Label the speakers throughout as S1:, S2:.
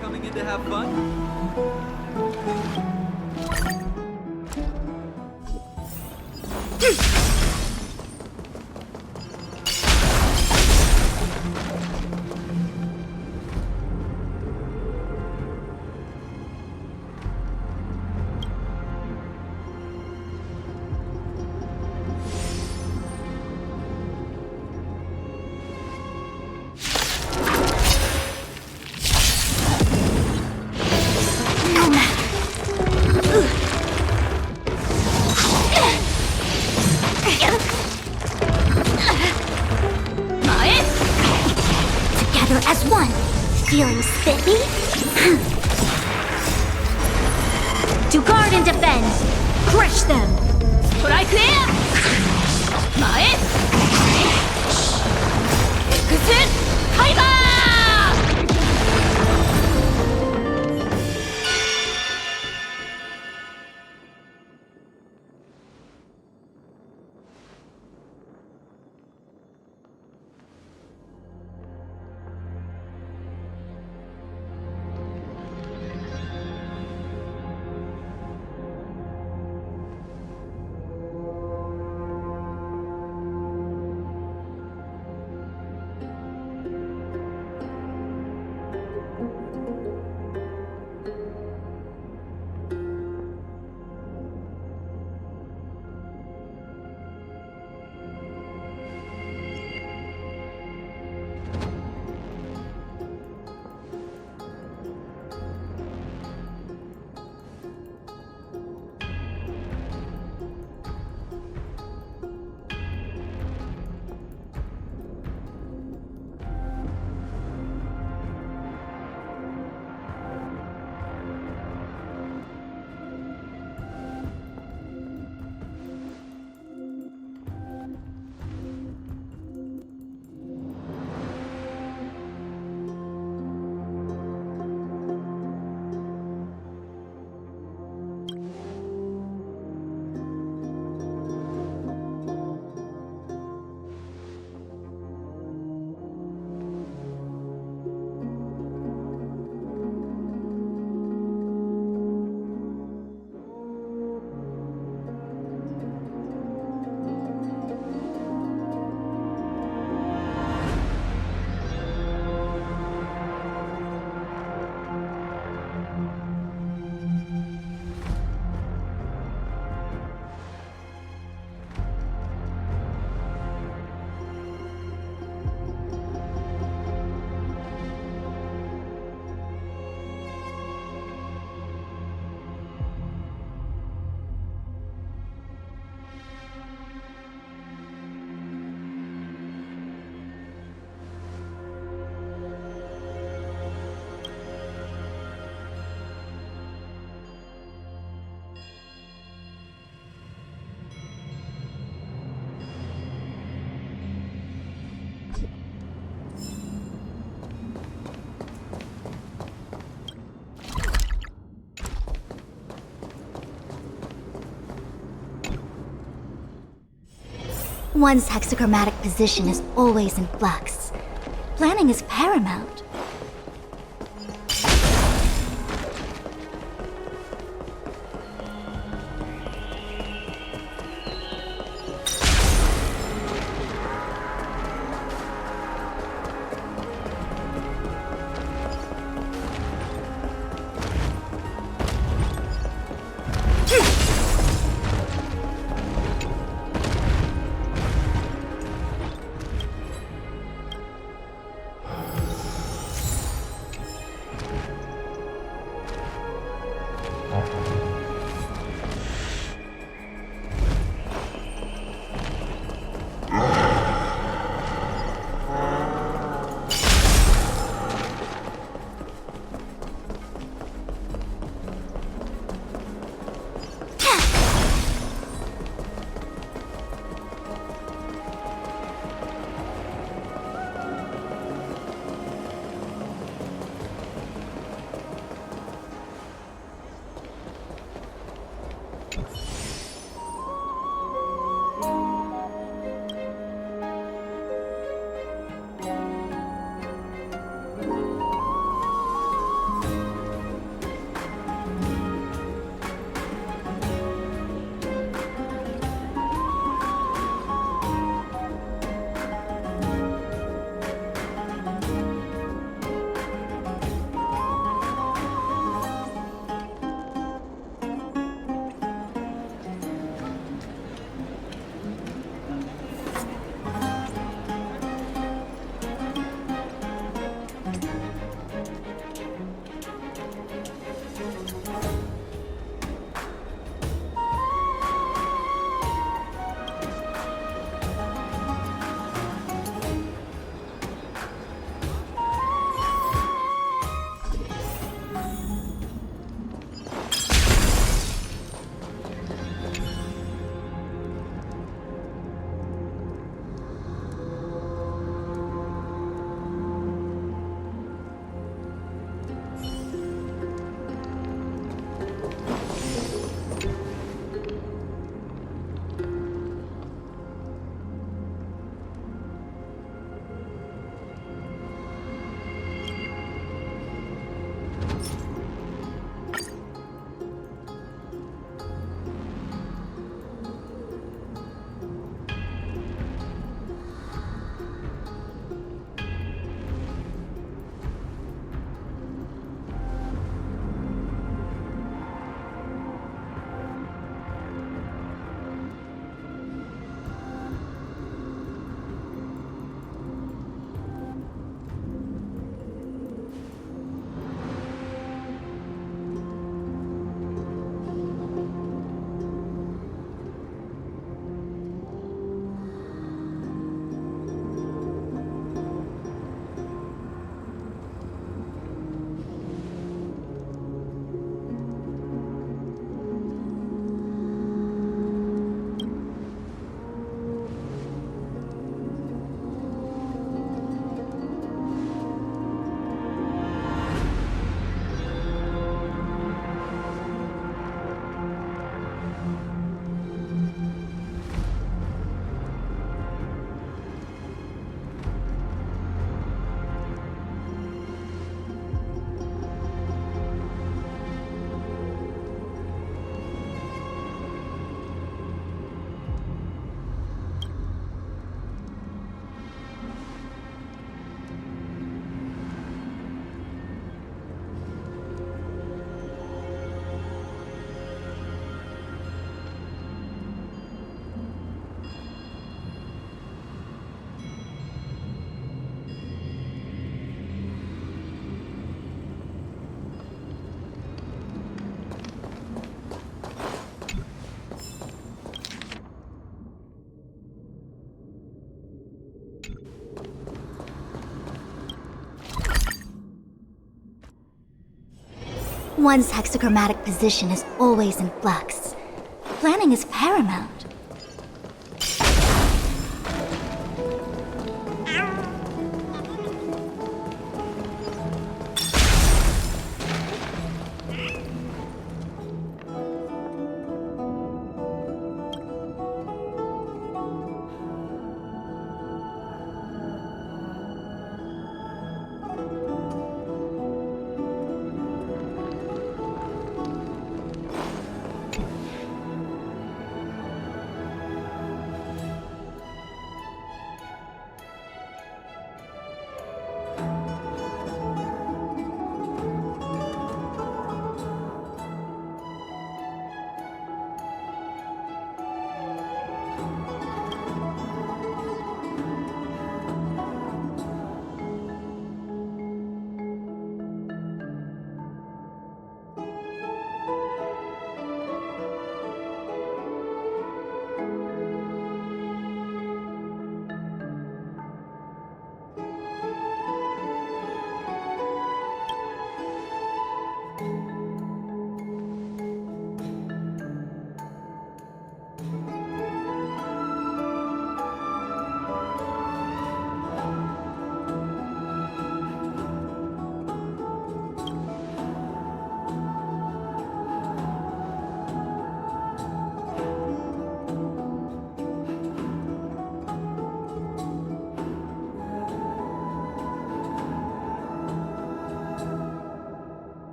S1: Coming in to have fun?
S2: As one, feeling spiffy? To guard and defend, crush them! Strike there! 前 Exit! タイマー
S1: 「
S2: One's hexachromatic position is always in flux. Planning is paramount. One's hexachromatic position is always in flux. Planning is paramount.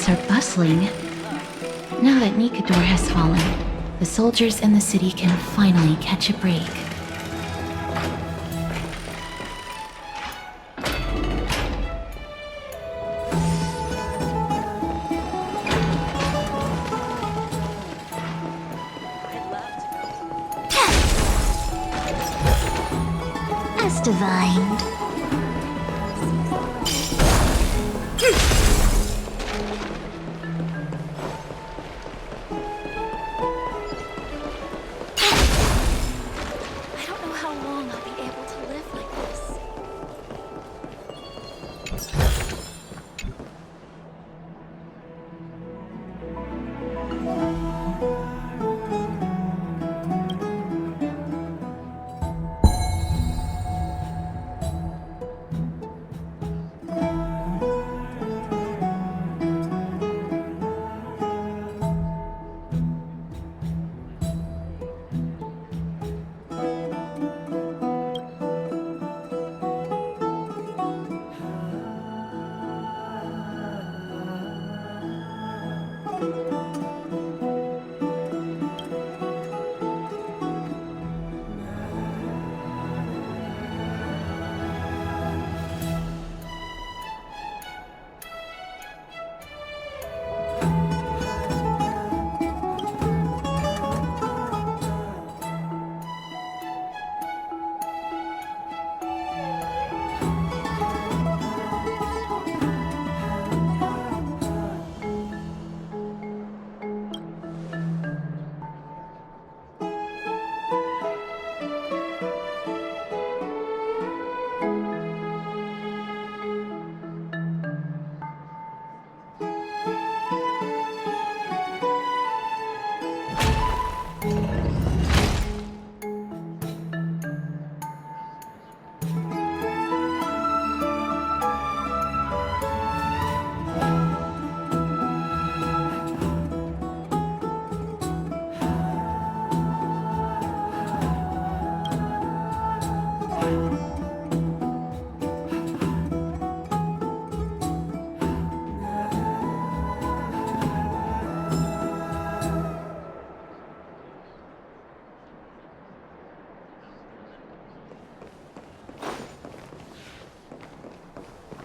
S3: Are bustling. Now that Nikador has fallen, the soldiers in the city can finally catch a break.
S2: As divined.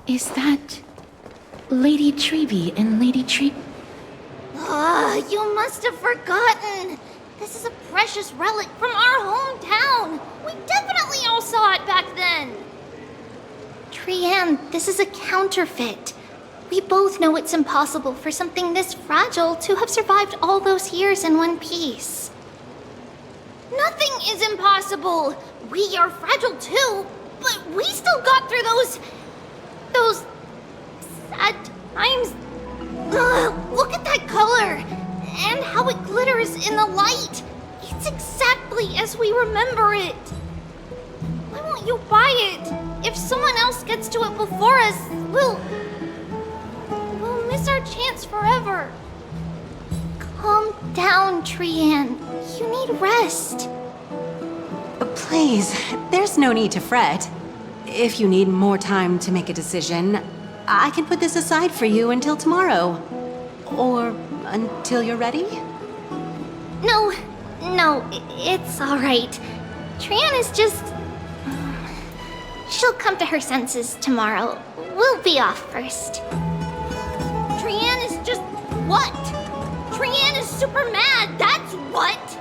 S3: Is that Lady Treby and Lady Treby?
S4: You must have forgotten. This is a precious relic from our hometown. We definitely all saw it back then. Trianne, this is a counterfeit. We both know it's impossible for something this fragile to have survived all those years in one piece. Nothing is impossible. We are fragile too, but we still got through those sad times. Look at that color and how it glitters in the light. It's exactly as we remember it. Why won't you buy it? If someone else gets to it before us, our chance forever. Calm down, Trian. You need rest.
S5: Please, there's no need to fret. If you need more time to make a decision, I can put this aside for you until tomorrow. Or until you're ready?
S4: No, it's alright. Trian is just... She'll come to her senses tomorrow. We'll be off first. Trian is just... what? Trian is super mad, that's what!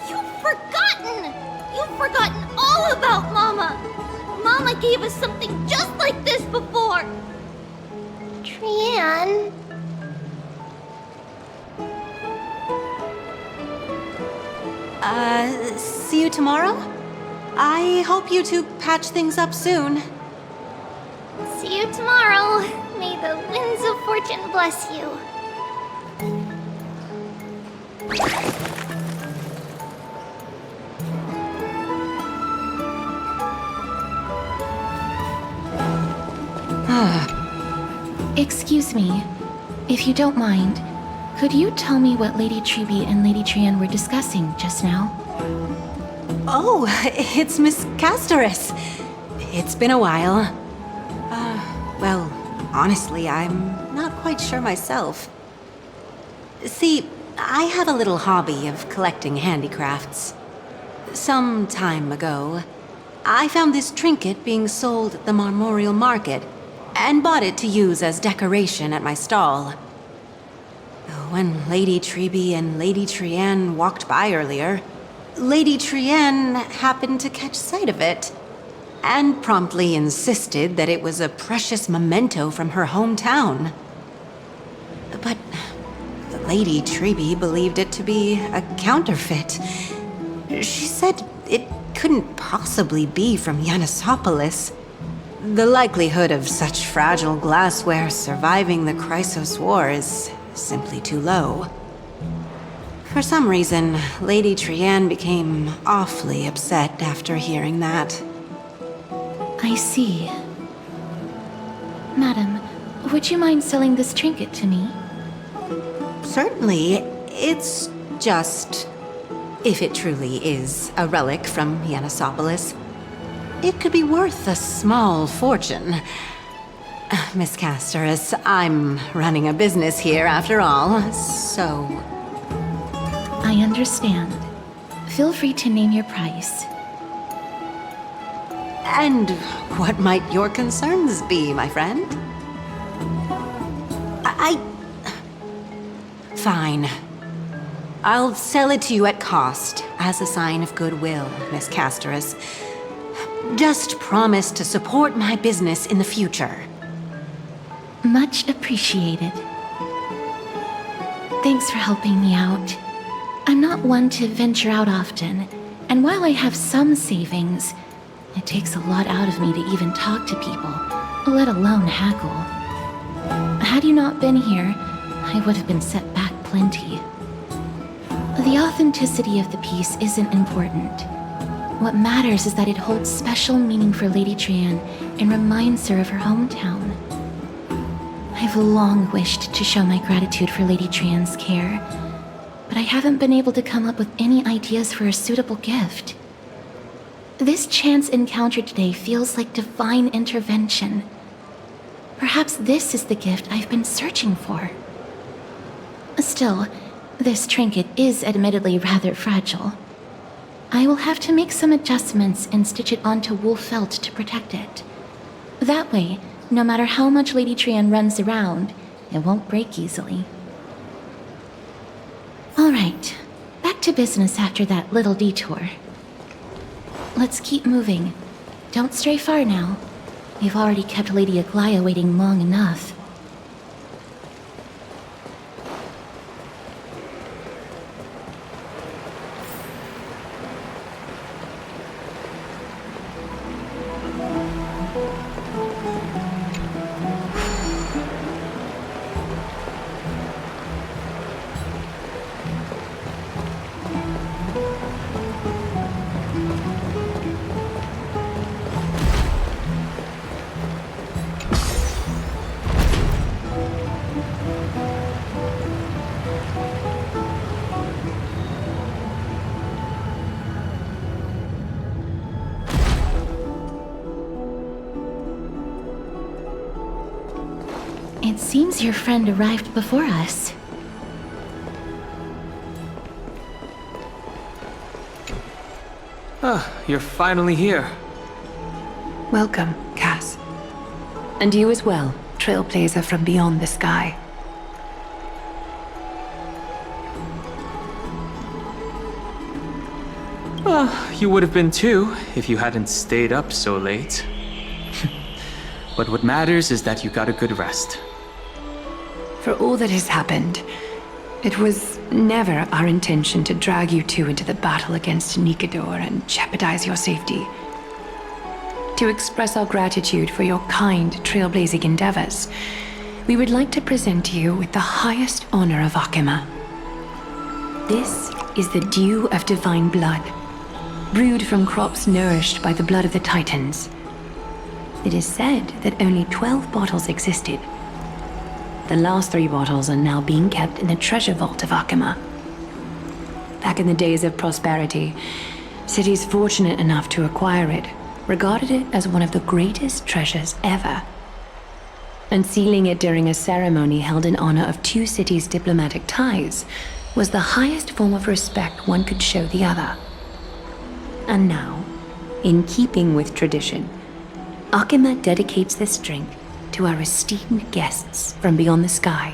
S4: You've forgotten all about Mama! Mama gave us something just like this before! Trian...
S5: See you tomorrow? I hope you two patch things up soon.
S4: See you tomorrow. May the winds of fortune bless you.
S3: Excuse me, if you don't mind, could you tell me what Lady Treby and Lady Trian were discussing just now?
S5: Oh, it's Miss Castoris. It's been a while. Well, honestly, I'm not quite sure myself. See, I have a little hobby of collecting handicrafts. Some time ago, I found this trinket being sold at the Marmorial Market and bought it to use as decoration at my stall. When Lady Treby and Lady Trian walked by earlier, Lady Trian happened to catch sight of it and promptly insisted that it was a precious memento from her hometown. But Lady Treby believed it to be a counterfeit. She said it couldn't possibly be from Yanisopolis. The likelihood of such fragile glassware surviving the Chrysos War is simply too low. For some reason, Lady Trian became awfully upset after hearing that.
S3: I see. Madam, would you mind selling this trinket to me?
S5: Certainly, it's just... if it truly is a relic from Yanisopolis, it could be worth a small fortune. Miss Castoris, I'm running a business here after all, so...
S3: I understand. Feel free to name your price.
S5: And what might your concerns be, my friend? Fine. I'll sell it to you at cost, as a sign of goodwill, Miss Castoris. Just promise to support my business in the future.
S3: Much appreciated. Thanks for helping me out. I'm not one to venture out often, and while I have some savings, it takes a lot out of me to even talk to people, let alone haggle. Had you not been here, I would have been set back plenty. The authenticity of the piece isn't important. What matters is that it holds special meaning for Lady Trian and reminds her of her hometown. I've long wished to show my gratitude for Lady Trian's care, but I haven't been able to come up with any ideas for a suitable gift. This chance encounter today feels like divine intervention. Perhaps this is the gift I've been searching for. Still, this trinket is admittedly rather fragile. I will have to make some adjustments and stitch it onto wool felt to protect it. That way, no matter how much Lady Trian runs around, it won't break easily. All right, back to business after that little detour. Let's keep moving. Don't stray far now. We've already kept Lady Aglaia waiting long enough. It seems your friend arrived before us.
S1: Ah, you're finally here.
S6: Welcome, Cass. And you as well, trailblazer from beyond the sky.
S1: Well, you would have been too, if you hadn't stayed up so late. But what matters is that you got a good rest.
S6: For all that has happened, it was never our intention to drag you two into the battle against Nikador and jeopardize your safety. To express our gratitude for your kind, trailblazing endeavors, we would like to present you with the highest honor of Akima. This is the Dew of Divine Blood, brewed from crops nourished by the blood of the Titans. It is said that only 12 bottles existed. The last 3 bottles are now being kept in the treasure vault of Akima. Back in the days of prosperity, cities fortunate enough to acquire it regarded it as one of the greatest treasures ever. Unsealing it during a ceremony held in honor of 2 cities' diplomatic ties was the highest form of respect one could show the other. And now, in keeping with tradition, Akima dedicates this drink to our esteemed guests from beyond the sky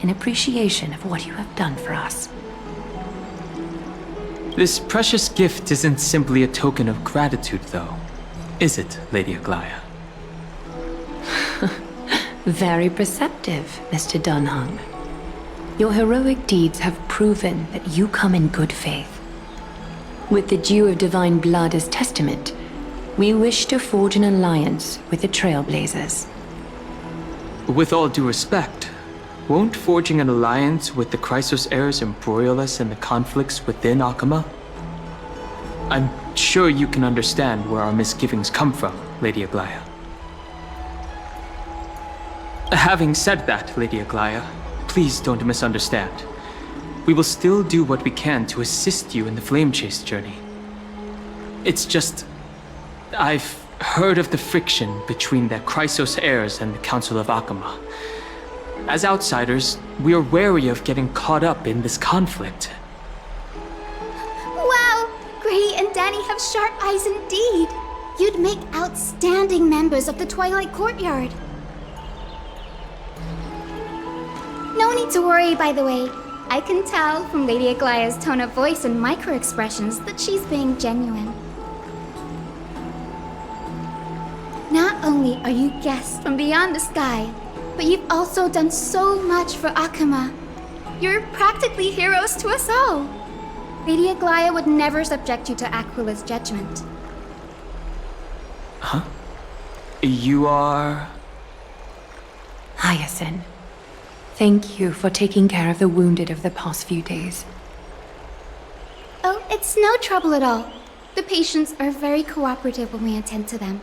S6: in appreciation of what you have done for us.
S1: This precious gift isn't simply a token of gratitude, though, is it, Lady Aglaya?
S6: Very perceptive, Mr. Dunhung. Your heroic deeds have proven that you come in good faith. With the Dew of Divine Blood as testament, we wish to forge an alliance with the Trailblazers.
S1: With all due respect, won't forging an alliance with the Chrysos heirs embroil us in the conflicts within Akima? I'm sure you can understand where our misgivings come from, Lady Aglaya. Having said that, Lady Aglaya, please don't misunderstand. We will still do what we can to assist you in the Flame Chase journey. It's just, I've heard of the friction between the Chrysos heirs and the Council of Akima. As outsiders, we are wary of getting caught up in this conflict.
S4: Wow! Gray and Danny have sharp eyes indeed. You'd make outstanding members of the Twilight Courtyard. No need to worry, by the way. I can tell from Lady Aglaya's tone of voice and micro-expressions that she's being genuine. Not only are you guests from beyond the sky, but you've also done so much for Akima. You're practically heroes to us all. Lady Aglaya would never subject you to Aquila's judgment.
S1: Huh? You are...
S6: Hyacinth, thank you for taking care of the wounded of the past few days.
S4: Oh, it's no trouble at all. The patients are very cooperative when we attend to them.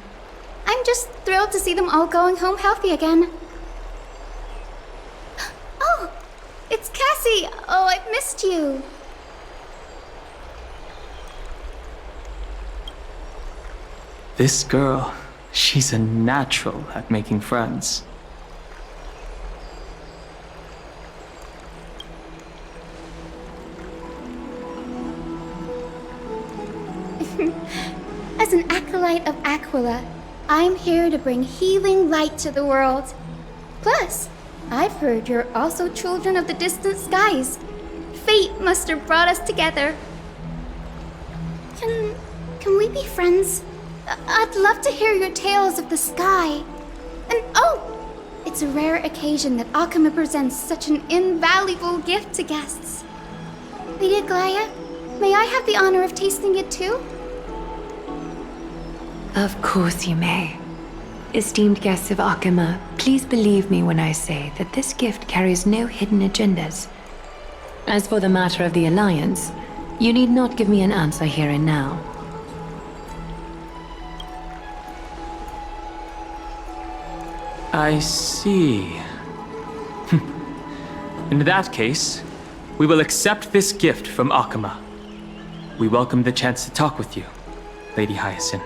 S4: I'm just thrilled to see them all going home healthy again. Oh, it's Cassie! Oh, I've missed you.
S1: This girl, she's a natural at making friends.
S4: As an acolyte of Aquila, I'm here to bring healing light to the world. Plus, I've heard you're also children of the distant skies. Fate must have brought us together. Can we be friends? I'd love to hear your tales of the sky. And oh, it's a rare occasion that Akima presents such an invaluable gift to guests. Lady Aglaya, may I have the honor of tasting it too?
S6: Of course you may. Esteemed guests of Akima, please believe me when I say that this gift carries no hidden agendas. As for the matter of the alliance, you need not give me an answer here and now.
S1: I see. In that case, we will accept this gift from Akima. We welcome the chance to talk with you, Lady Hyacinth.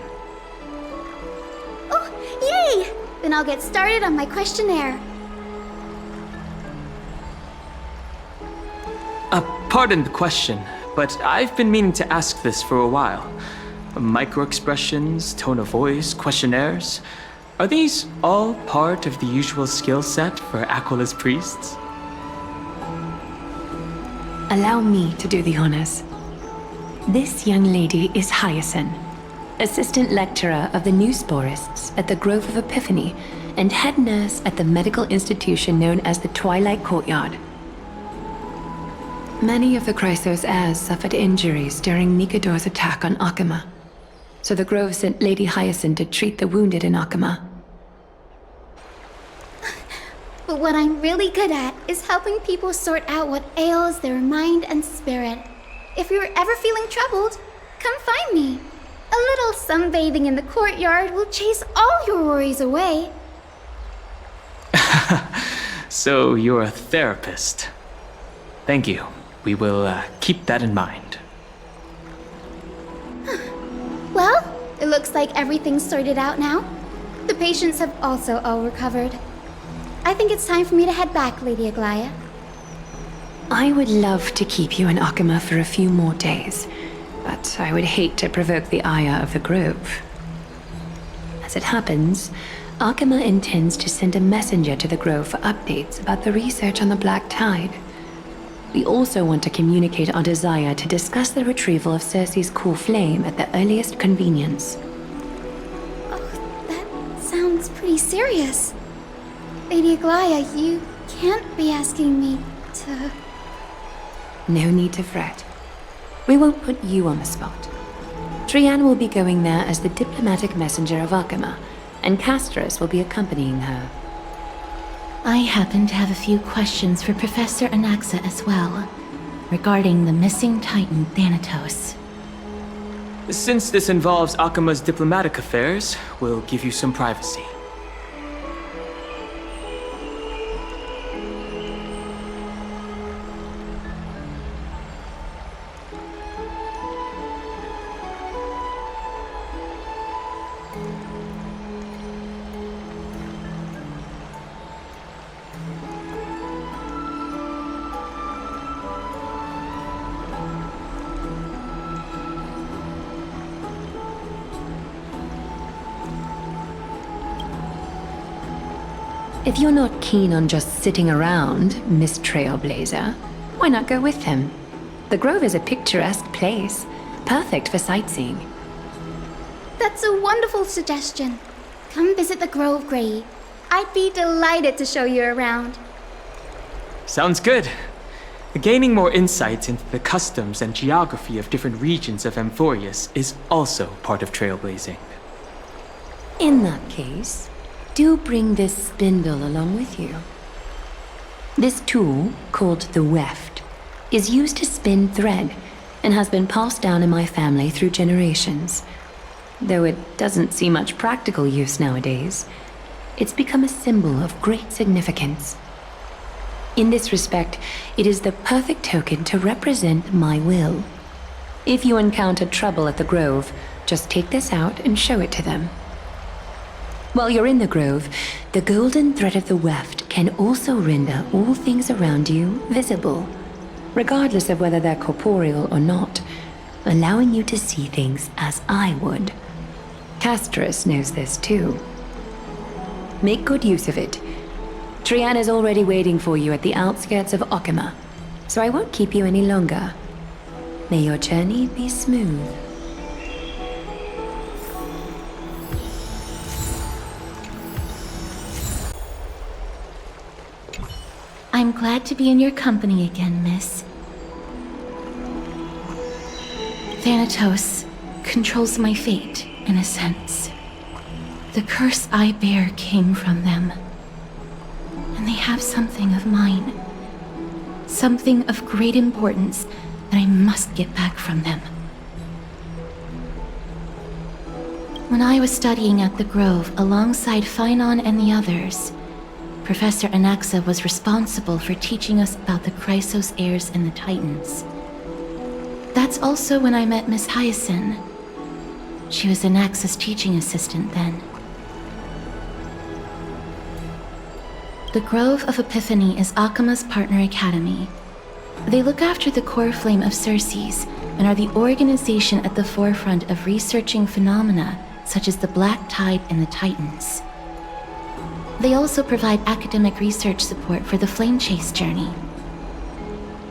S4: Oh, yay! Then I'll get started on my questionnaire.
S1: Pardon the question, but I've been meaning to ask this for a while. Micro-expressions, tone of voice, questionnaires, are these all part of the usual skill set for Aquila's priests?
S6: Allow me to do the honors. This young lady is Hyacinth, assistant lecturer of the new sporists at the Grove of Epiphany and head nurse at the medical institution known as the Twilight Courtyard. Many of the Chrysos heirs suffered injuries during Nikador's attack on Akama, so the Grove sent Lady Hyacinth to treat the wounded in Akama.
S4: But what I'm really good at is helping people sort out what ails their mind and spirit. If you're ever feeling troubled, come find me. A little sunbathing in the courtyard will chase all your worries away.
S1: So you're a therapist. Thank you. We will keep that in mind.
S4: Well, it looks like everything's sorted out now. The patients have also all recovered. I think it's time for me to head back, Lady Aglaya.
S6: I would love to keep you in Akama for a few more days, but I would hate to provoke the ire of the Grove. As it happens, Akama intends to send a messenger to the Grove for updates about the research on the Black Tide. We also want to communicate our desire to discuss the retrieval of Circe's core flame at the earliest convenience.
S4: Oh, that sounds pretty serious. Lady Aglaya, you can't be asking me to...
S6: No need to fret. We won't put you on the spot. Trianne will be going there as the diplomatic messenger of Akama, and Castorus will be accompanying her.
S3: I happen to have a few questions for Professor Anaxa as well, regarding the missing Titan Thanatos.
S1: Since this involves Akama's diplomatic affairs, we'll give you some privacy.
S6: If you're not keen on just sitting around, Miss Trailblazer, why not go with him? The Grove is a picturesque place, perfect for sightseeing.
S4: That's a wonderful suggestion. Come visit the Grove, Grey. I'd be delighted to show you around.
S1: Sounds good. Gaining more insights into the customs and geography of different regions of Amphorius is also part of trailblazing.
S6: In that case, do bring this spindle along with you. This tool, called the weft, is used to spin thread and has been passed down in my family through generations. Though it doesn't see much practical use nowadays, it's become a symbol of great significance. In this respect, it is the perfect token to represent my will. If you encounter trouble at the Grove, just take this out and show it to them. While you're in the Grove, the golden thread of the weft can also render all things around you visible, regardless of whether they're corporeal or not, allowing you to see things as I would. Castorus knows this too. Make good use of it. Trianne is already waiting for you at the outskirts of Akama, so I won't keep you any longer. May your journey be smooth.
S3: I'm glad to be in your company again, miss. Thanatos controls my fate, in a sense. The curse I bear came from them. And they have something of mine. Something of great importance that I must get back from them. When I was studying at the Grove alongside Phynon and the others, Professor Anaxa was responsible for teaching us about the Chrysos heirs and the Titans. That's also when I met Miss Hyacinth. She was Anaxa's teaching assistant then. The Grove of Epiphany is Akama's partner academy. They look after the core flame of Circes and are the organization at the forefront of researching phenomena such as the Black Tide and the Titans. They also provide academic research support for the Flame Chase journey.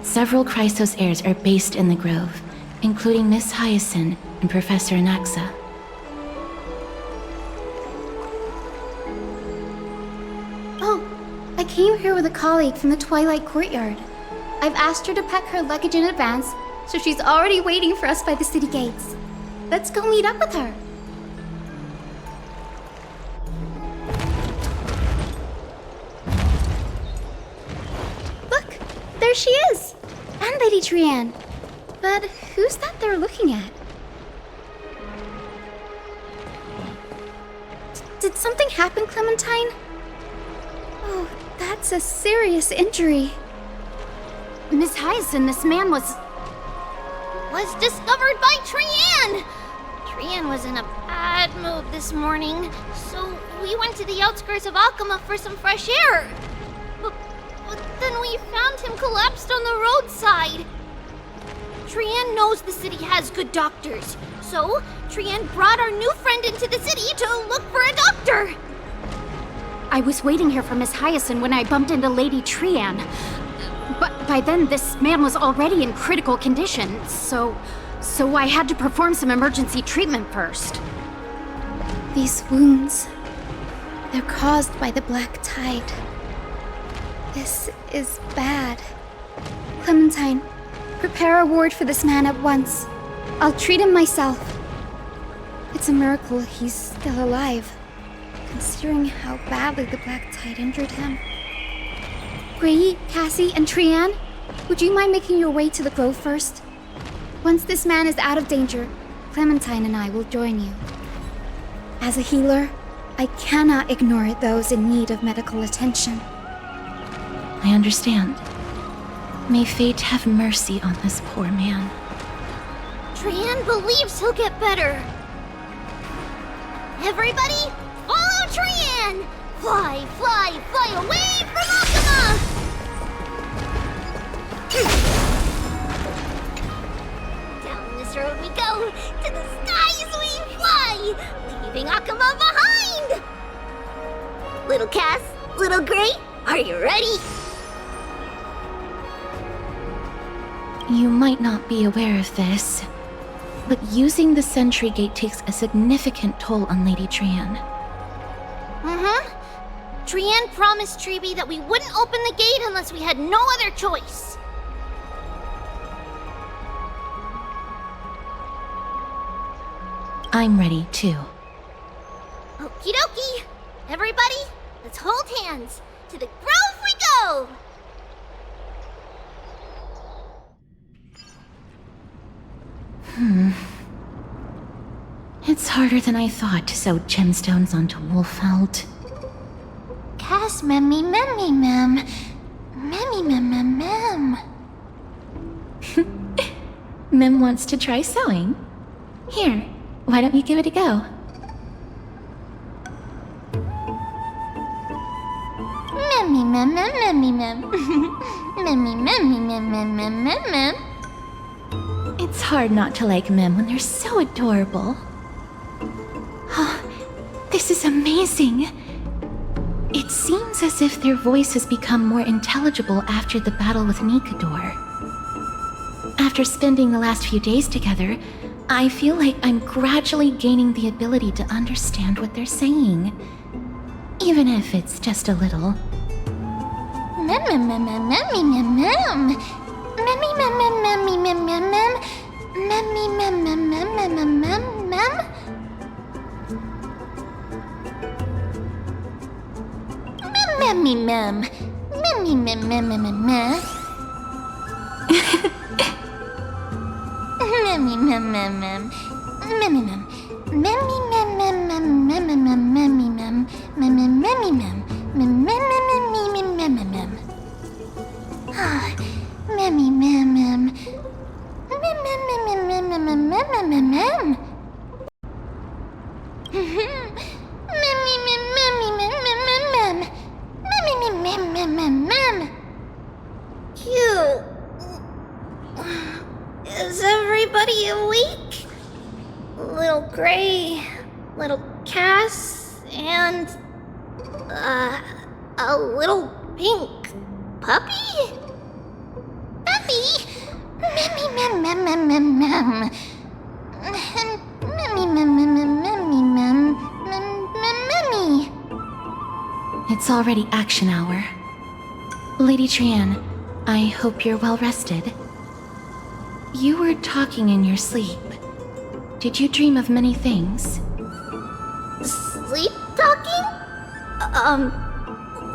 S3: Several Chrysos heirs are based in the Grove, including Miss Hyacinth and Professor Anaxa.
S4: Oh, I came here with a colleague from the Twilight Courtyard. I've asked her to pack her luggage in advance, so she's already waiting for us by the city gates. Let's go meet up with her. Look, there she is! And Lady Trianne. But who's that they're looking at? Did something happen, Clementine? Oh, that's a serious injury. Miss Hyacinth, this man was discovered by Trianne! Trianne was in a bad mood this morning, so we went to the outskirts of Akama for some fresh air. But then we found him collapsed on the roadside. Trianne knows the city has good doctors, so Trianne brought our new friend into the city to look for a doctor. I was waiting here for Miss Hyacinth when I bumped into Lady Trianne. But by then, this man was already in critical condition, so I had to perform some emergency treatment first. These wounds, they're caused by the Black Tide. This is bad. Clementine, prepare a ward for this man at once. I'll treat him myself. It's a miracle he's still alive, considering how badly the Black Tide injured him. Gray, Cassie, and Trianne, would you mind making your way to the Grove first? Once this man is out of danger, Clementine and I will join you. As a healer, I cannot ignore those in need of medical attention.
S3: I understand. May fate have mercy on this poor man.
S4: Trianne believes he'll get better. Everybody, follow Trianne! Fly, fly, fly away from Akama! Down this road we go, to the skies we fly, leaving Akama behind! Little Cass, little Gray, are you ready?
S3: You might not be aware of this, but using the Sentry Gate takes a significant toll on Lady Trianne.
S4: Trianne promised Treeby that we wouldn't open the gate unless we had no other choice.
S3: I'm ready, too.
S4: Okie dokie. Everybody, let's hold hands. To the Grove we go!
S3: It's harder than I thought to sew gemstones onto Wolfeld.
S4: Cass, memmy, memmy, mem. Memmy, mem, mem, mem.
S3: Mem wants to try sewing. Here, why don't you give it a go?
S4: Memmy, mem, mem, memmy, mem. Memmy, memmy, mem, mem, mem, mem, mem.
S3: It's hard not to like Mem when they're so adorable. Oh, this is amazing. It seems as if their voice has become more intelligible after the battle with Nikador. After spending the last few days together, I feel like I'm gradually gaining the ability to understand what they're saying. Even if it's just a little.
S4: Mem, mem, mem, mem, memmy, mem, mem. Memmy, mem, mem, memmy, mem, mem, mem. Memmy, mem, mem, mem, mem, mem, mem, mem. Memmy, mem. Memmy, mem, mem, mem, mem, mem. Memmy, mem, mem, mem. Memmy, mem. Memmy, mem, mem, mem, mem, mem, mem, memmy, mem. Memmy, memmy, mem. Mem, mem, mem, mem, mem, mem, mem. Ah, memmy, mem, mem. Mem, mem, mem, mem, mem, mem, mem, mem, mem. Memmy, mem, memmy, mem, mem, mem, mem. Memmy, mem, mem, mem, mem, mem. Cute. everybody awake? Little Gray, little Cass, and a little pink puppy? Puppy? Memmy, mem, mem, mem, mem. Memmy, mem, mem, mem, mem, memmy.
S3: It's already action hour. Lady Trian, I hope you're well rested. You were talking in your sleep. Did you dream of many things?
S4: Sleep talking?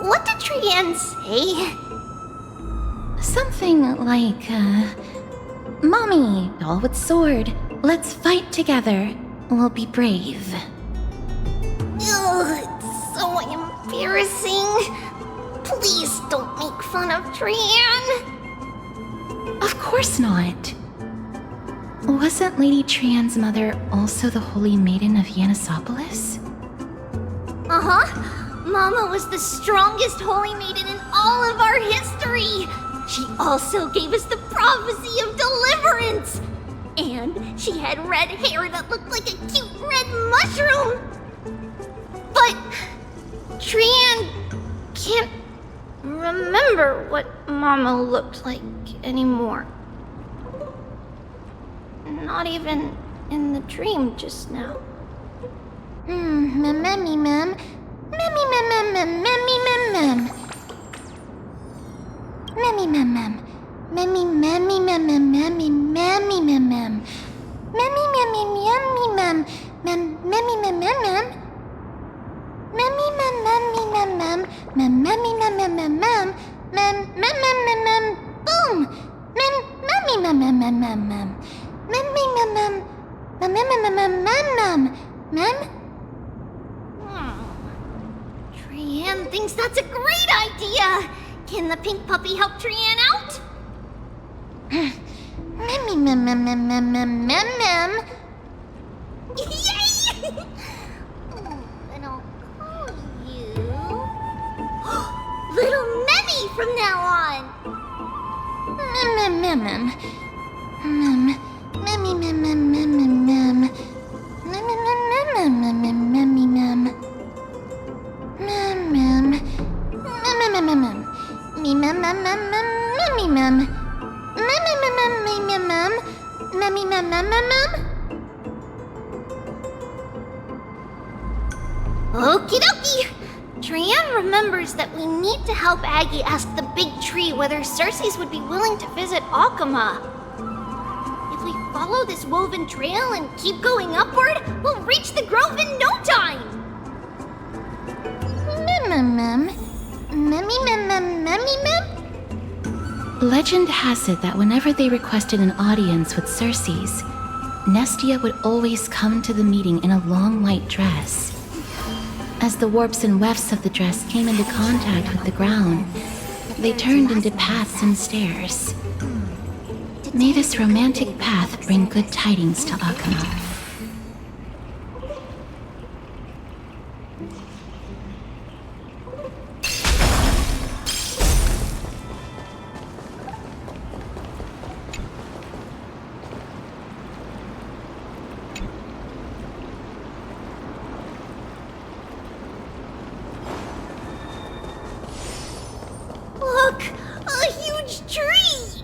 S4: What did Trian say?
S3: Something like, Mommy, doll with sword, let's fight together. We'll be brave.
S4: Ugh, it's so embarrassing. Please don't make fun of Trian.
S3: Of course not. Wasn't Lady Trian's mother also the Holy Maiden of Yanisopolis?
S4: Uh-huh. Mama was the strongest Holy Maiden in all of our history. She also gave us the prophecy of deliverance. And she had red hair that looked like a cute red mushroom. But Trian can't remember what Mama looked like anymore. Not even in the dream just now. Memmy mem. Memmy mem mem mem memmy mem mem. Memmy mem mem. Memmy memmy mem mem memmy memmy mem mem. Memmy memmy memmy mem mem memmy mem mem mem. Memmy mem memmy mem mem mem memmy mem mem mem mem mem mem mem mem boom. Mem memmy mem mem mem mem mem. Memmy mem mem mem mem mem mem mem mem. Trian thinks that's a great idea! Can the pink puppy help Trian out? Memmy mem mem mem mem mem mem mem. Yay! Then I'll call you Little Memmy from now on! Mem mem mem mem. Memmy mem mem mem mem mem. Mem mem mem mem mem memmy mem. Mem mem. Mem mem mem mem. Me mem mem mem mem memmy mem. Mem mem mem mem mem mem. Memmy mem mem mem mem. Okie dokie. Trian remembers that we need to help Aggie ask the big tree whether Circes would be willing to visit Akama. If we follow this woven trail and keep going upward, we'll reach the grove in no time! Mem. Memmy mem mem memmy mem?
S3: Legend has it that whenever they requested an audience with Circes, Nestia would always come to the meeting in a long white dress. As the warps and wefts of the dress came into contact with the ground, they turned into paths and stairs. May this romantic path bring good tidings to Akama.
S4: Look! A huge tree!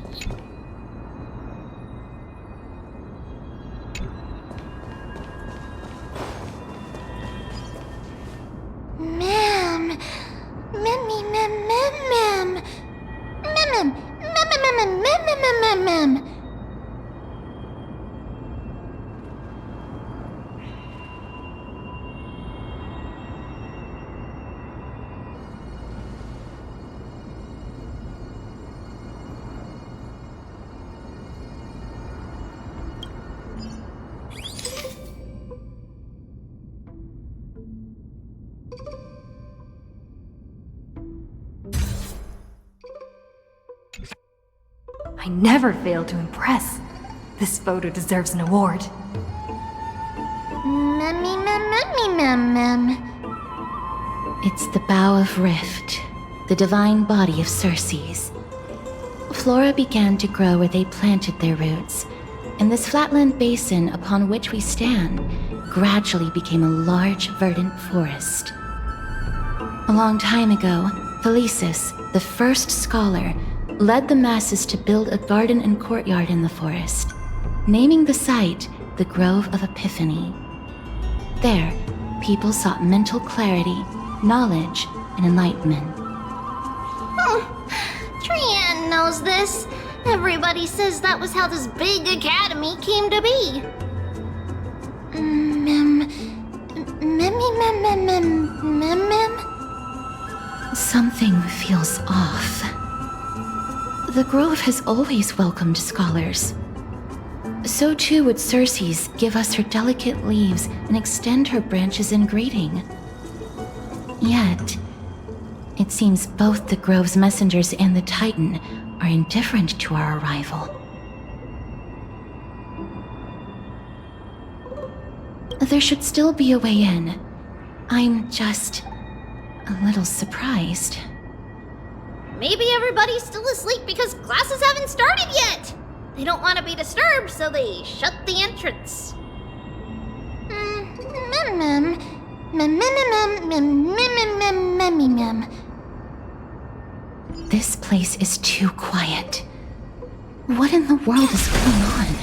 S4: Mem. Memmy mem mem mem. Mem mem mem mem mem mem mem.
S7: I never fail to impress. This photo deserves an award.
S4: Memmy mem mem mem.
S3: It's the Bough of Rift, the divine body of Circes. Flora began to grow where they planted their roots, and this flatland basin upon which we stand gradually became a large, verdant forest. A long time ago, Felicis, the first scholar, led the masses to build a garden and courtyard in the forest, naming the site the Grove of Epiphany. There, people sought mental clarity, knowledge, and enlightenment.
S4: Trian knows this. Everybody says that was how this big academy came to be.
S3: Something feels off. The Grove has always welcomed scholars. So too would Circe's give us her delicate leaves and extend her branches in greeting. Yet, it seems both the Grove's messengers and the Titan are indifferent to our arrival. There should still be a way in. I'm just a little surprised.
S4: Maybe everybody's still asleep because classes haven't started yet. They don't want to be disturbed, so they shut the entrance.
S3: This place is too quiet. What in the world is going on?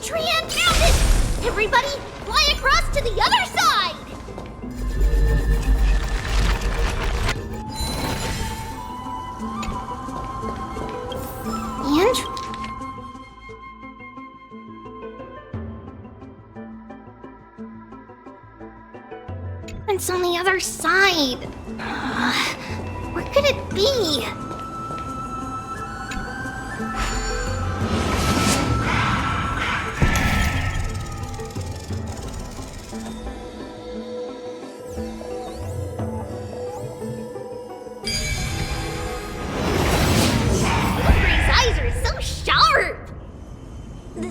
S4: Trian found it! Everybody, fly across to the other side! And... it's on the other side. Where could it be?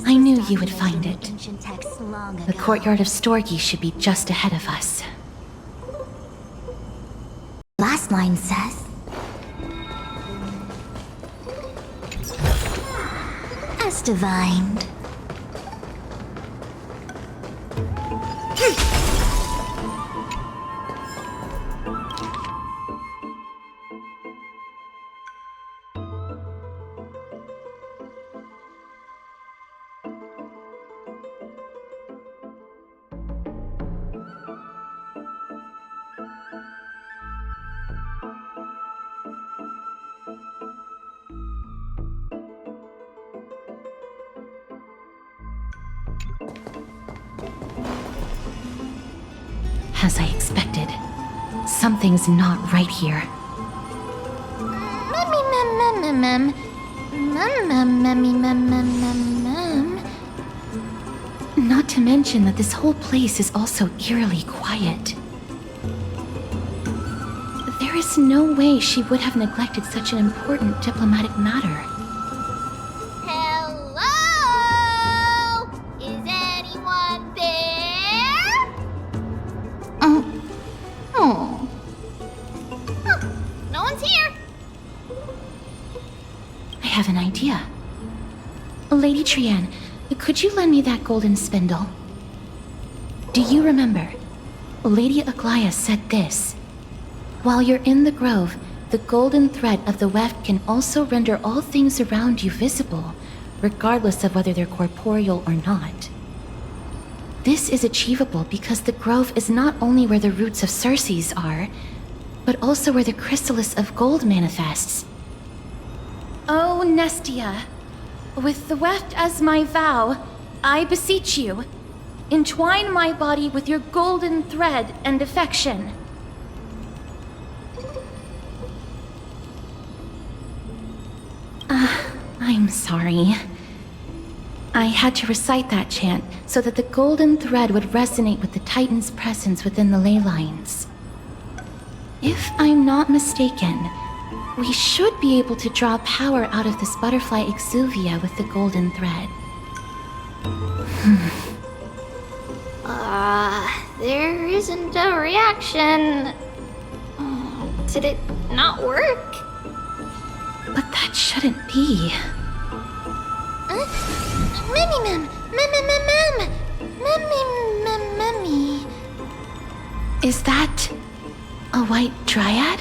S3: I knew you would find it. The courtyard of Storgi should be just ahead of us.
S2: Last line says... as divined.
S3: As I expected, something's not right here. Not to mention that this whole place is also eerily quiet. There is no way she would have neglected such an important diplomatic matter.
S4: Hello? Is anyone there? No one's here.
S3: I have an idea. Lady Trian, could you lend me that golden spindle? Do you remember? Lady Aglaia said this. While you're in the grove, the golden thread of the weft can also render all things around you visible, regardless of whether they're corporeal or not. This is achievable because the grove is not only where the roots of Circe's are, but also where the chrysalis of gold manifests. Oh, Nestia, with the weft as my vow, I beseech you, entwine my body with your golden thread and affection. I'm sorry. I had to recite that chant so that the golden thread would resonate with the Titan's presence within the ley lines. If I'm not mistaken, we should be able to draw power out of this butterfly exuvia with the golden thread.
S4: There isn't a reaction. Did it not work?
S3: But that shouldn't be.
S4: Mummy.
S3: Is that a white dryad?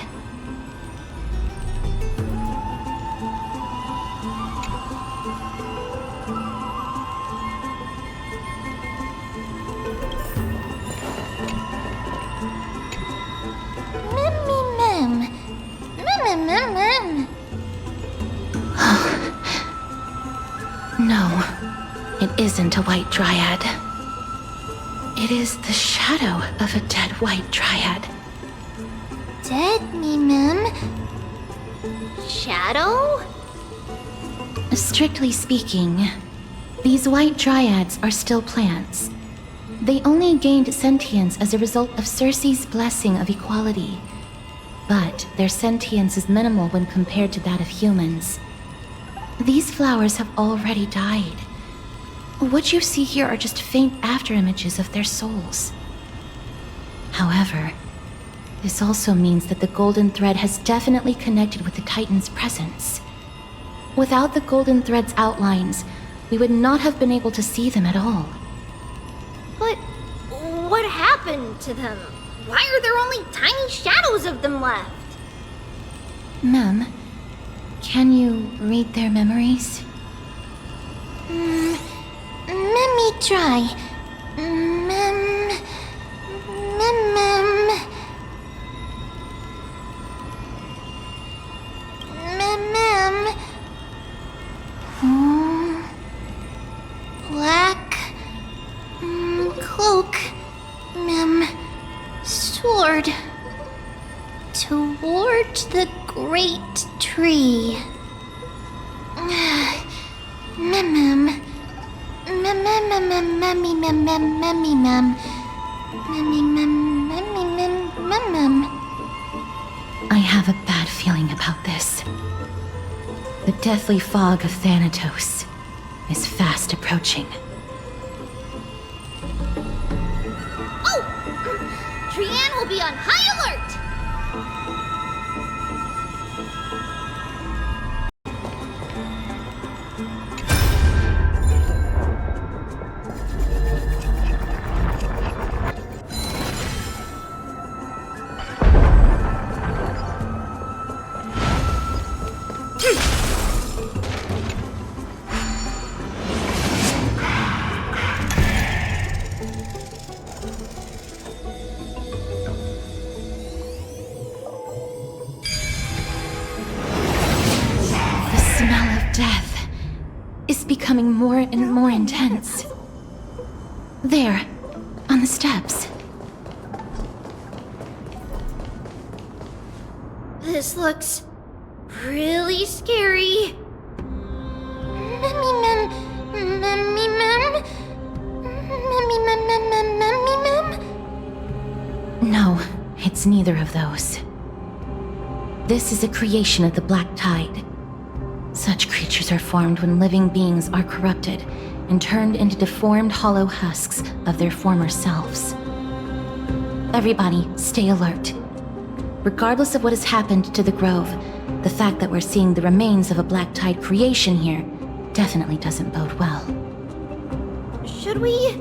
S3: No, it isn't a white dryad. It is the shadow of a dead white dryad.
S4: Dead, Mim. Shadow?
S3: Strictly speaking, these white dryads are still plants. They only gained sentience as a result of Circe's blessing of equality. But their sentience is minimal when compared to that of humans. These flowers have already died. What you see here are just faint afterimages of their souls. However, this also means that the golden thread has definitely connected with the Titan's presence. Without the golden thread's outlines, we would not have been able to see them at all.
S4: But what happened to them? Why are there only tiny shadows of them left?
S3: Mem, can you read their memories?
S4: Let me try. Mem. Black cloak. Sword. Toward the great tree.
S3: I have a bad feeling about this. The deathly fog of Thanatos is fast approaching.
S4: Oh! Trianne will be on high alert!
S3: Becoming more and more intense. There, on the steps.
S4: This looks really scary.
S3: No, it's neither of those. This is a creation of the Black Tide. Such creatures are formed when living beings are corrupted and turned into deformed hollow husks of their former selves. Everybody, stay alert. Regardless of what has happened to the Grove, the fact that we're seeing the remains of a Black Tide creation here definitely doesn't bode well.
S4: Should we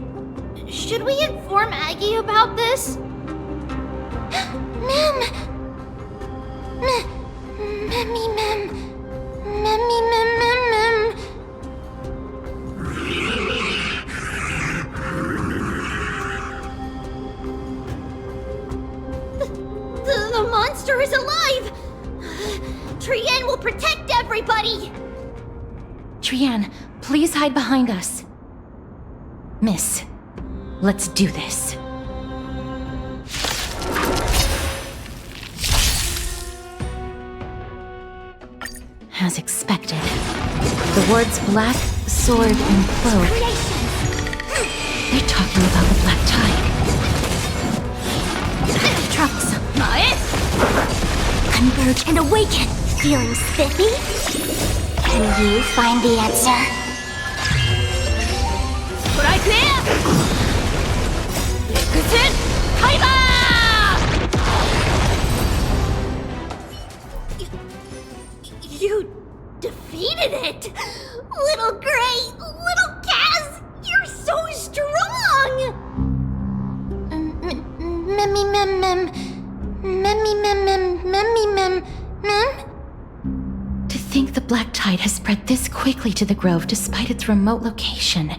S4: inform Aggie about this? The monster is alive! Trianne will protect everybody!
S3: Trianne, please hide behind us. Miss, let's do this. As expected, The words black, sword, and cloak. They're talking about the black tide.
S2: Troublesome. Converge and awaken. Feeling spiffy? Can you find the answer?
S4: You defeated it! Little Gray, little Kaz, you're so strong!
S3: To think the black tide has spread this quickly to the Grove despite its remote location.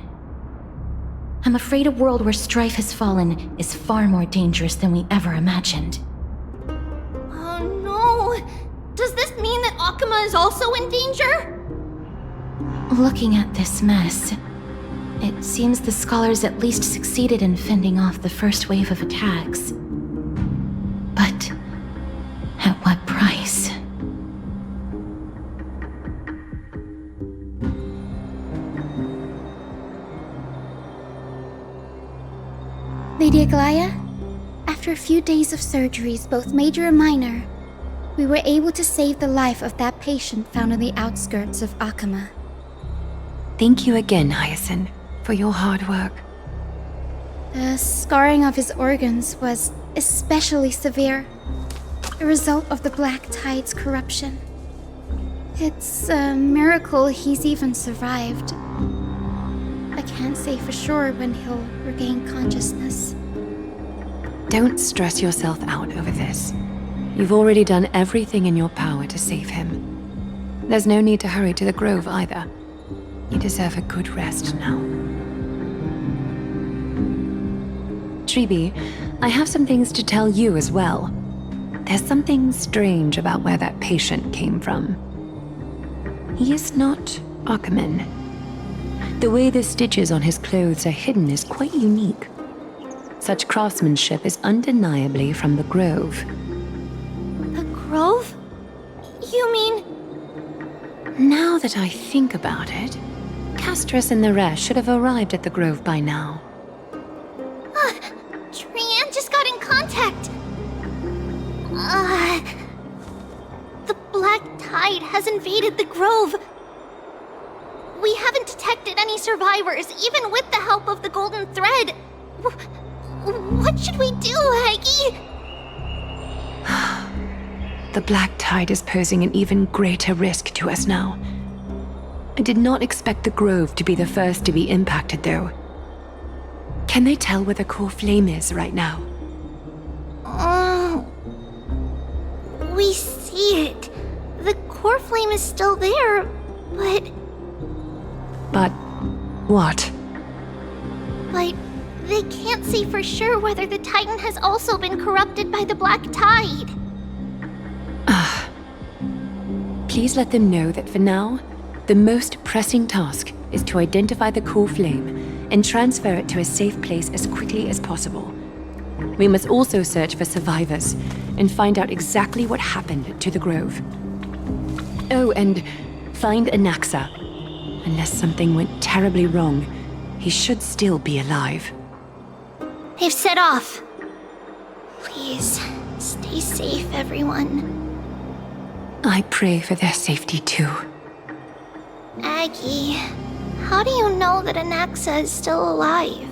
S3: I'm afraid a world where strife has fallen is far more dangerous than we ever imagined.
S4: Oh no! Does this mean that Akuma is also in danger?
S3: Looking at this mess, it seems the scholars at least succeeded in fending off the first wave of attacks. But at what price?
S8: Lady Aglaya, after a few days of surgeries, both major and minor, we were able to save the life of that patient found on the outskirts of Akuma.
S6: Thank you again, Hyacinth, for your hard work.
S8: The scarring of his organs was especially severe, a result of the Black Tide's corruption. It's a miracle he's even survived. I can't say for sure when he'll regain consciousness.
S6: Don't stress yourself out over this. You've already done everything in your power to save him. There's no need to hurry to the Grove either. You deserve a good rest now. Tribi, I have some things to tell you as well. There's something strange about where that patient came from. He is not Akuman. The way the stitches on his clothes are hidden is quite unique. Such craftsmanship is undeniably from the Grove.
S4: The Grove? You mean...
S6: Now that I think about it, Castrus and the rest should have arrived at the Grove by now.
S4: Trian just got in contact! The Black Tide has invaded the Grove. We haven't detected any survivors, even with the help of the Golden Thread. What should we do, Aggie?
S6: The Black Tide is posing an even greater risk to us now. I did not expect the Grove to be the first to be impacted, though. Can they tell where the core flame is right now?
S4: We see it. The core flame is still there, but...
S6: But what?
S4: But they can't say for sure whether the Titan has also been corrupted by the Black Tide.
S6: Please let them know that for now, the most pressing task is to identify the core flame and transfer it to a safe place as quickly as possible. We must also search for survivors and find out exactly what happened to the Grove. Oh, and find Anaxa. Unless something went terribly wrong, he should still be alive.
S4: They've set off. Please, stay safe, everyone.
S6: I pray for their safety too.
S4: Aggie, how do you know that Anaxa is still alive?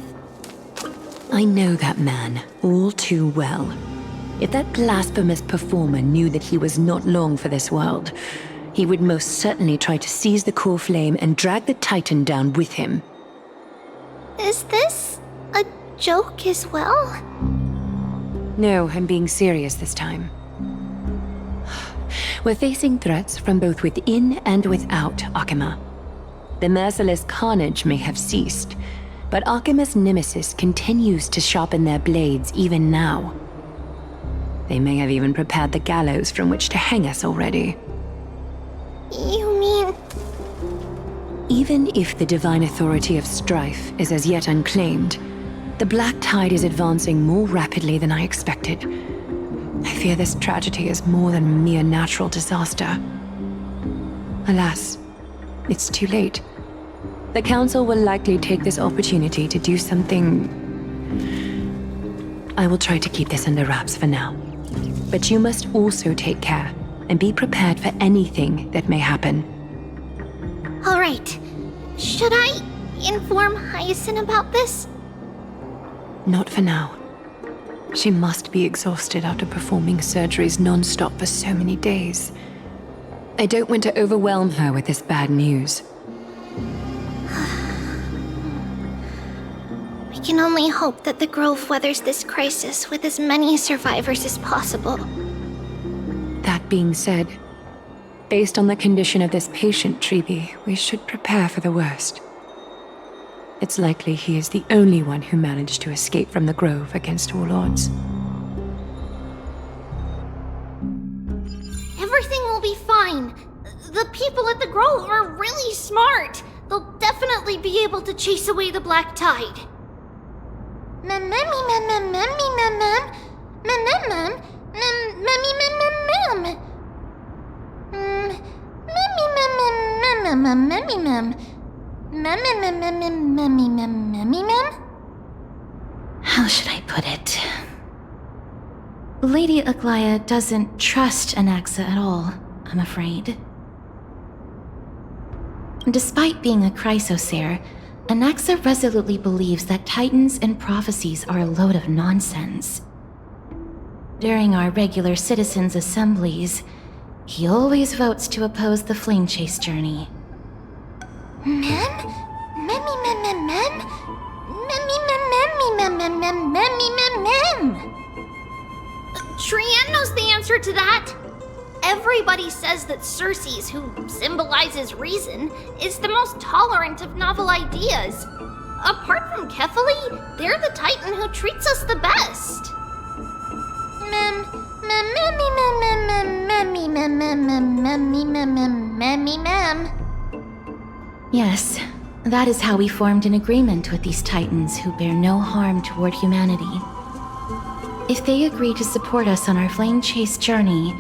S6: I know that man all too well. If that blasphemous performer knew that he was not long for this world, he would most certainly try to seize the core flame and drag the Titan down with him.
S4: Is this a joke as well?
S6: No, I'm being serious this time. We're facing threats from both within and without Akuma. The merciless carnage may have ceased, but Akuma's nemesis continues to sharpen their blades even now. They may have even prepared the gallows from which to hang us already.
S4: You mean...
S6: Even if the divine authority of strife is as yet unclaimed, the Black Tide is advancing more rapidly than I expected. I fear this tragedy is more than a mere natural disaster. Alas, it's too late. The Council will likely take this opportunity to do something... I will try to keep this under wraps for now. But you must also take care, and be prepared for anything that may happen.
S4: All right. Should I inform Hyacinth about this?
S6: Not for now. She must be exhausted after performing surgeries non-stop for so many days. I don't want to overwhelm her with this bad news.
S4: We can only hope that the Grove weathers this crisis with as many survivors as possible.
S6: That being said, based on the condition of this patient, Treeby, we should prepare for the worst. It's likely he is the only one who managed to escape from the Grove against all odds.
S4: Everything will be fine. The people at the Grove are really smart. They'll definitely be able to chase away the black tide.
S3: How should I put it? Lady Aglaia doesn't trust Anaxa at all, I'm afraid. Despite being a chrysosaur, Anaxa resolutely believes that Titans and prophecies are a load of nonsense. During our regular citizens' assemblies, he always votes to oppose the flame chase journey.
S4: Trian knows the answer to that. Everybody says that Circes, who symbolizes reason, is the most tolerant of novel ideas. Apart from Kefali, they're the Titan who treats us the best.
S3: Yes, that is how we formed an agreement with these Titans who bear no harm toward humanity. If they agree to support us on our flame chase journey,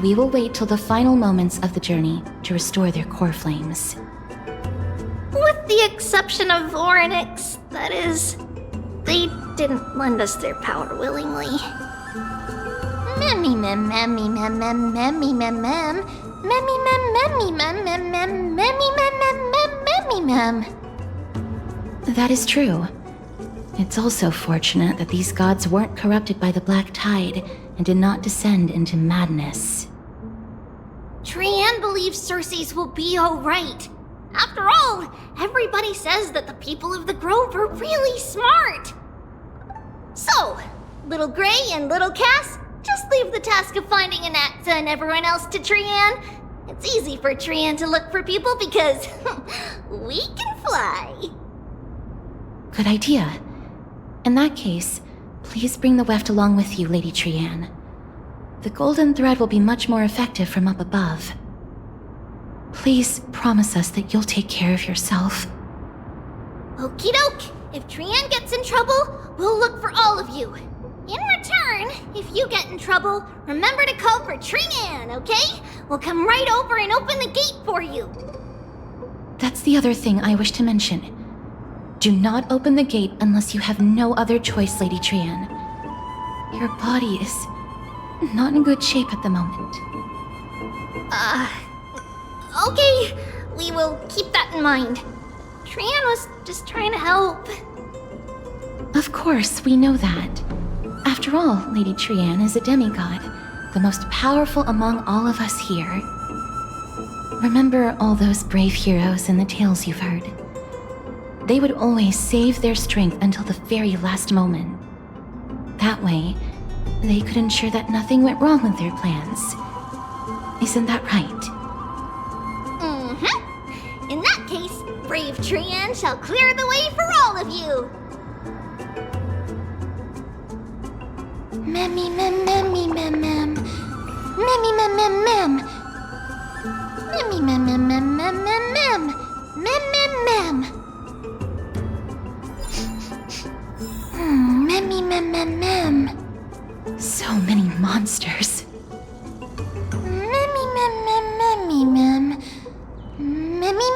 S3: we will wait till the final moments of the journey to restore their core flames.
S4: With the exception of Voronix, that is, they didn't lend us their power willingly.
S3: That is true. It's also fortunate that these gods weren't corrupted by the black tide and did not descend into madness.
S4: Trian believes Circes will be alright. After all, everybody says that the people of the Grove are really smart. So, Little Gray and Little Cass, just leave the task of finding Anaxa and everyone else to Trian. It's easy for Trian to look for people because we can fly.
S3: Good idea. In that case, please bring the weft along with you, Lady Trian. The golden thread will be much more effective from up above. Please promise us that you'll take care of yourself.
S4: Okie doke. If Trian gets in trouble, we'll look for all of you. In return, if you get in trouble, remember to call for Trian, okay? We'll come right over and open the gate for you.
S3: That's the other thing I wish to mention. Do not open the gate unless you have no other choice, Lady Trian. Your body is not in good shape at the moment.
S4: Okay. We will keep that in mind. Trian was just trying to help.
S3: Of course, we know that. After all, Lady Trian is a demigod, the most powerful among all of us here. Remember all those brave heroes in the tales you've heard. They would always save their strength until the very last moment. That way, they could ensure that nothing went wrong with their plans. Isn't that right?
S4: Mm-hmm. In that case, brave Trian shall clear the way for all of you. Memmy mem memmy mem mem. Memmy mem mem mem. Memmy mem mem mem mem mem mem. Mem mem mem. Memmy mem mem mem.
S3: So many monsters.
S4: Memmy mem mem memmy mem. Memmy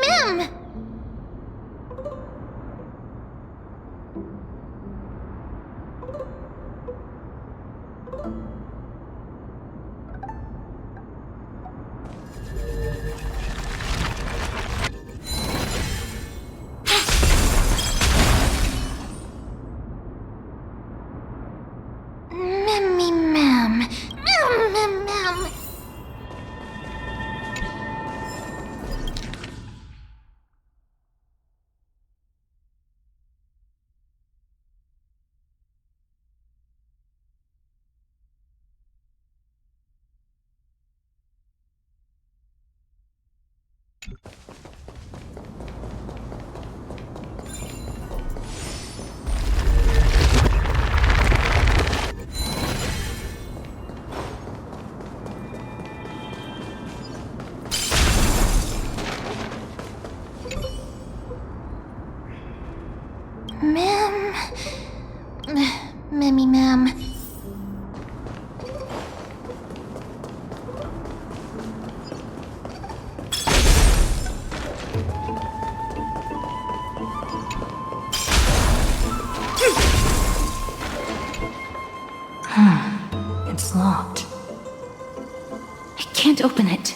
S3: I can't open it.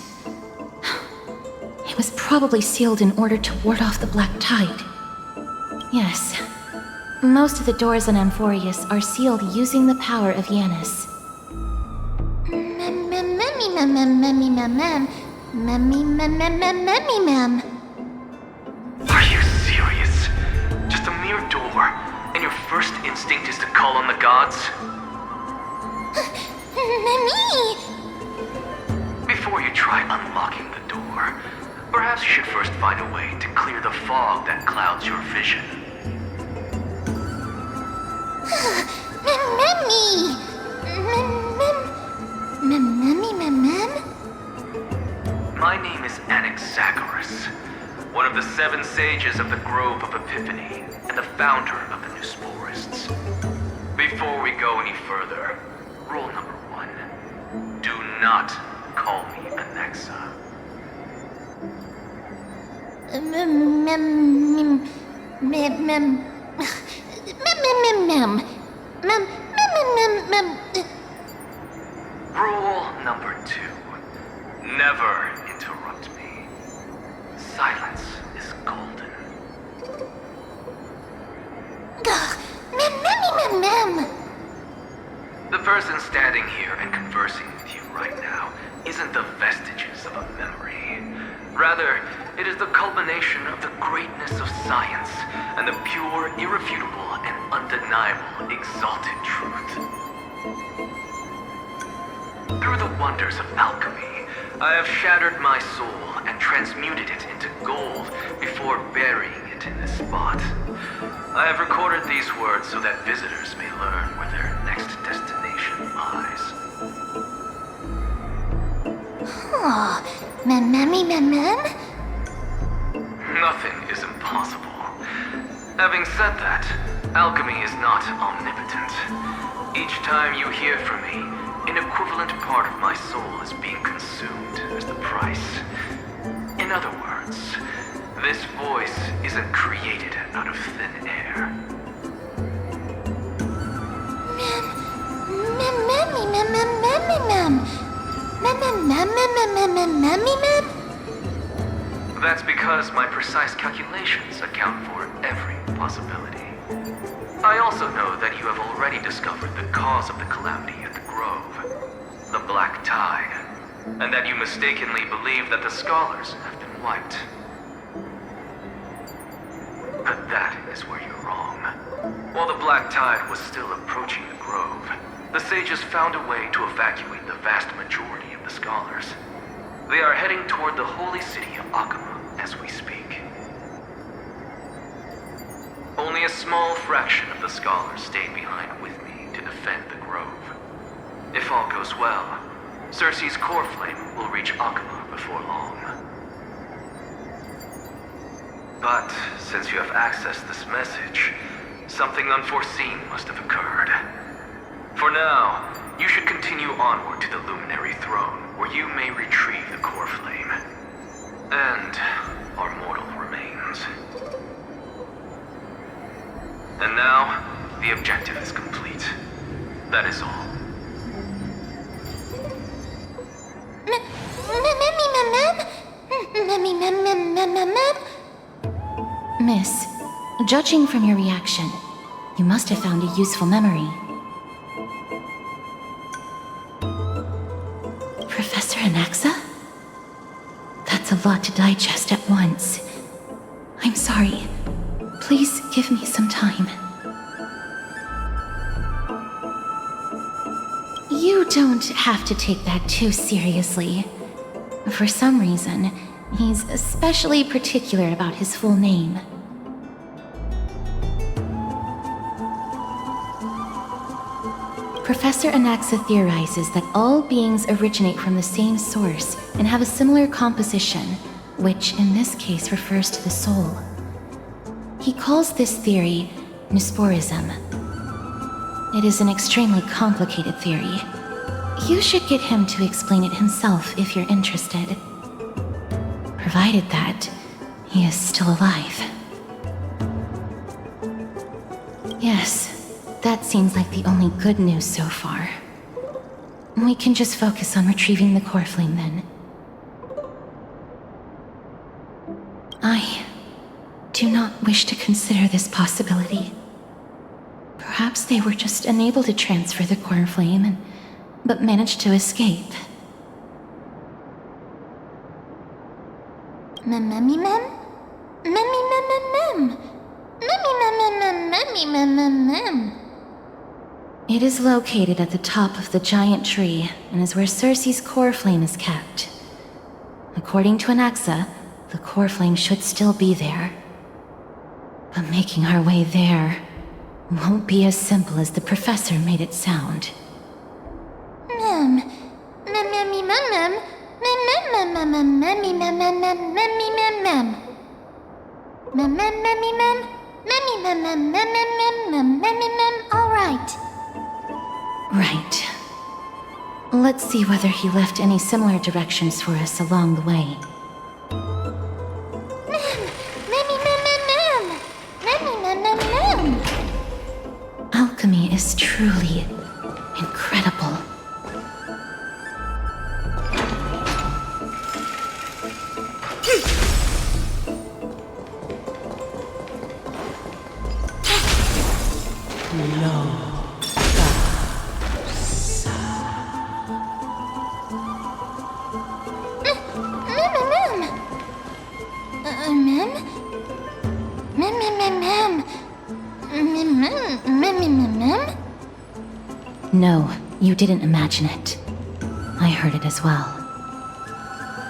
S3: It was probably sealed in order to ward off the black tide. Yes. Most of the doors in Amphorius are sealed using the power of Yanis.
S9: Are you serious? Just a mere door, and your first instinct is to call on the gods? Before you try unlocking the door, perhaps you should first find a way to clear the fog that clouds your vision. My name is Anaxagoras, one of the 7 sages of the Grove of Epiphany, and the founder of the Newsporists. Before we go any further, rule number 1. Do not call me Anaxa. Rule number 2. Never interrupt me. Silence is golden. The person standing here and conversing with you right now isn't the vestiges of a memory. Rather, it is the culmination of the greatness of science and the pure, irrefutable, and undeniable exalted truth. Through the wonders of alchemy, I have shattered my soul and transmuted it into gold before burying it in this spot. I have recorded these words so that visitors may learn where their next destination lies. Nothing is impossible. Having said that, alchemy is not omnipotent. Each time you hear from me, an equivalent part of my soul is being consumed as the price. In other words, this voice isn't created out of thin air. That's because my precise calculations account for every possibility. I also know that you have already discovered the cause of the calamity at the Grove, the Black Tide, and that you mistakenly believe that the scholars have been wiped. But that is where you're wrong. While the Black Tide was still approaching the Grove, the sages found a way to evacuate the vast majority of the scholars. They are heading toward the holy city of Akama as we speak. Only a small fraction of the scholars stayed behind with me to defend the Grove. If all goes well, Circe's core flame will reach Akama before long. But since you have accessed this message, something unforeseen must have occurred. For now, you should continue onward to the Luminary Throne, where you may retrieve the core flame. And our mortal remains. And now, the objective is complete. That is all.
S3: Miss, judging from your reaction, you must have found a useful memory. Professor Anaxa? That's a lot to digest at once. I'm sorry. Please give me some time. You don't have to take that too seriously. For some reason, he's especially particular about his full name. Professor Anaxa theorizes that all beings originate from the same source and have a similar composition, which in this case refers to the soul. He calls this theory Newsporism. It is an extremely complicated theory. You should get him to explain it himself if you're interested. Provided that he is still alive. Yes, that seems like the only good news so far. We can just focus on retrieving the core flame then. I do not wish to consider this possibility. Perhaps they were just unable to transfer the core flame, but managed to escape. It is located at the top of the giant tree and is where Cersei's core flame is kept. According to Anaxa, the core flame should still be there. But making our way there won't be as simple as the professor made it sound.
S4: All right.
S3: Right. Let's see whether he left any similar directions for us along the way. Alchemy is truly incredible. No, you didn't imagine it. I heard it as well.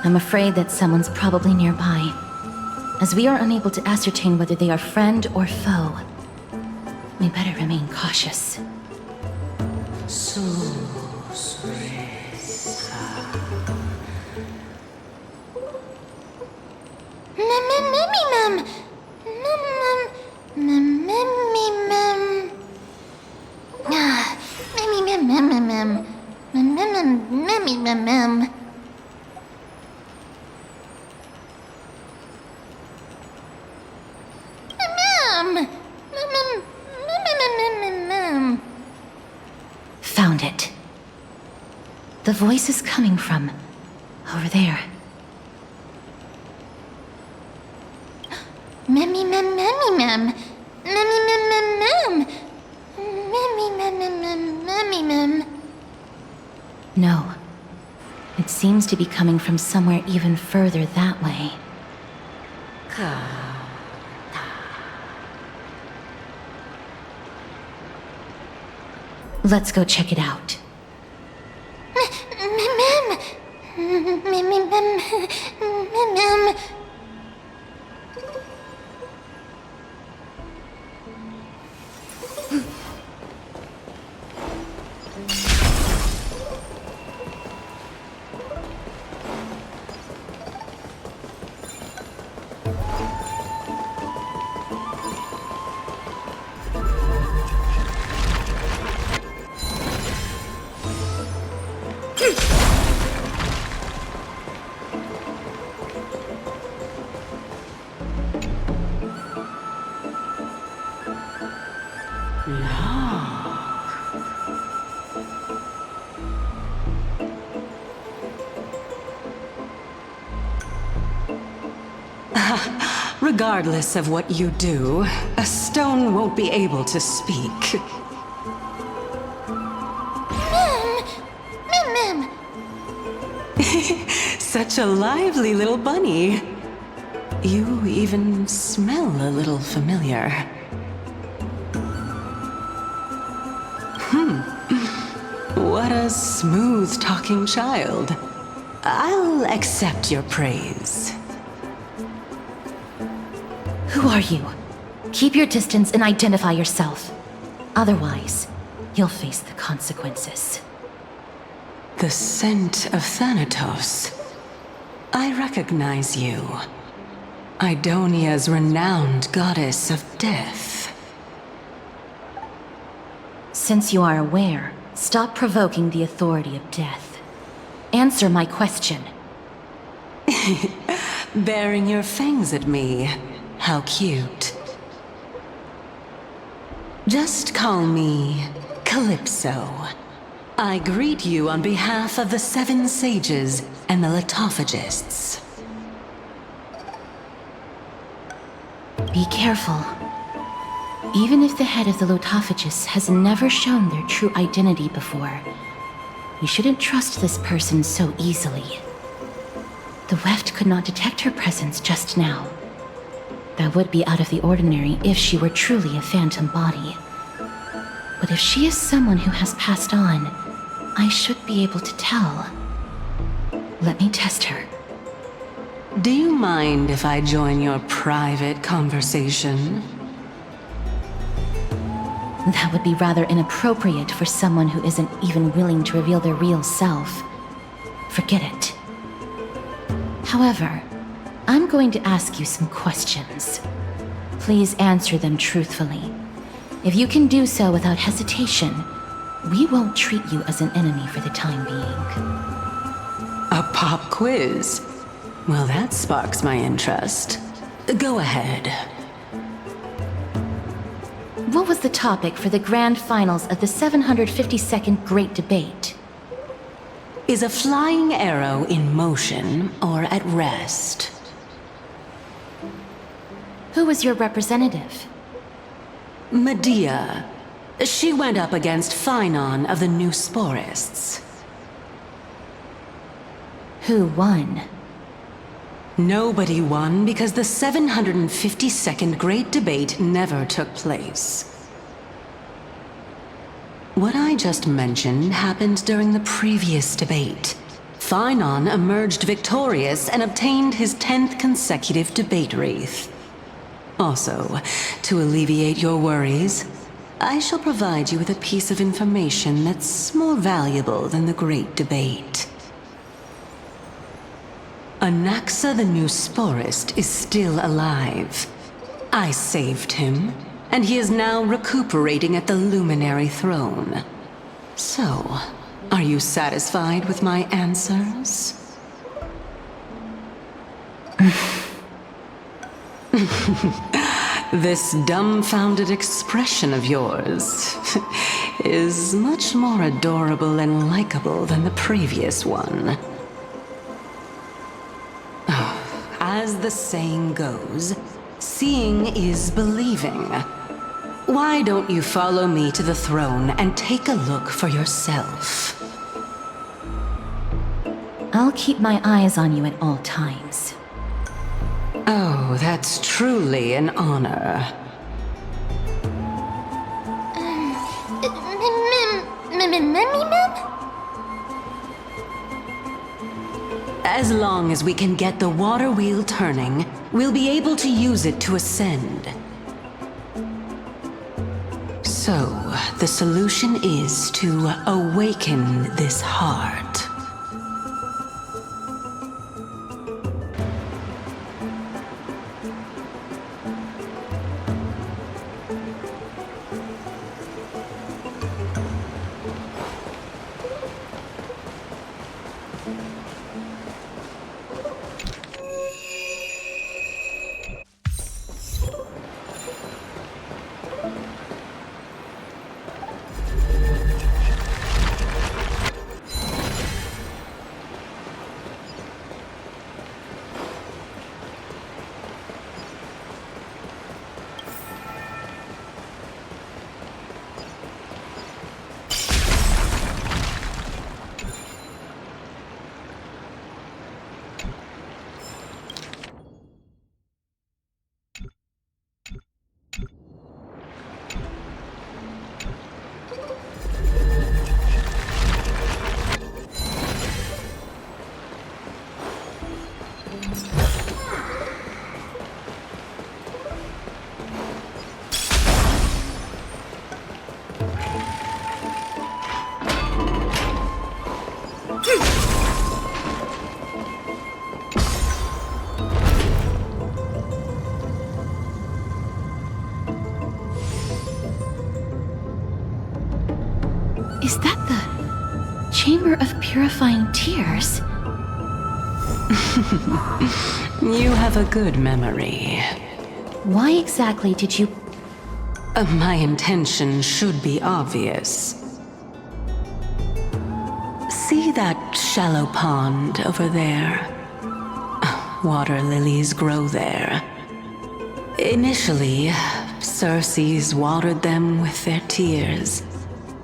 S3: I'm afraid that someone's probably nearby, as we are unable to ascertain whether they are friend or foe. We better remain cautious. Found it. The voice is coming from over there. No. It seems to be coming from somewhere even further that way. Let's go check it out.
S5: Regardless of what you do, a stone won't be able to speak. Such a lively little bunny. You even smell a little familiar. What a smooth-talking child. I'll accept your praise.
S3: Who are you? Keep your distance and identify yourself. Otherwise, you'll face the consequences.
S5: The scent of Thanatos. I recognize you. Idonia's renowned goddess of death.
S3: Since you are aware, stop provoking the authority of death. Answer my question.
S5: Baring your fangs at me. How cute. Just call me Calypso. I greet you on behalf of the 7 sages and the litophagists.
S3: Be careful. Even if the head of the litophagists has never shown their true identity before, you shouldn't trust this person so easily. The weft could not detect her presence just now. That would be out of the ordinary if she were truly a phantom body. But if she is someone who has passed on, I should be able to tell. Let me test her.
S5: Do you mind if I join your private conversation?
S3: That would be rather inappropriate for someone who isn't even willing to reveal their real self. Forget it. However, I'm going to ask you some questions. Please answer them truthfully. If you can do so without hesitation, we won't treat you as an enemy for the time being.
S5: A pop quiz? Well, that sparks my interest. Go ahead.
S3: What was the topic for the grand finals of the 752nd Great Debate?
S5: Is a flying arrow in motion or at rest?
S3: Who was your representative?
S5: Medea. She went up against Phynon of the New Sporists.
S3: Who won?
S5: Nobody won because the 752nd Great Debate never took place. What I just mentioned happened during the previous debate. Phynon emerged victorious and obtained his 10th consecutive debate wreath. Also, to alleviate your worries, I shall provide you with a piece of information that's more valuable than the Great Debate. Anaxa the New Sporist is still alive. I saved him, and he is now recuperating at the Luminary Throne. So, are you satisfied with my answers? This dumbfounded expression of yours is much more adorable and likable than the previous one. As the saying goes, seeing is believing. Why don't you follow me to the throne and take a look for yourself?
S3: I'll keep my eyes on you at all times.
S5: Oh, that's truly an honor. As long as we can get the water wheel turning, we'll be able to use it to ascend. So, the solution is to awaken this heart.
S3: Is that the Chamber of Purifying Tears?
S5: You have a good memory.
S3: Why exactly did you...
S5: My intention should be obvious. shallow pond over there. Water lilies grow there. Initially, Circes watered them with their tears,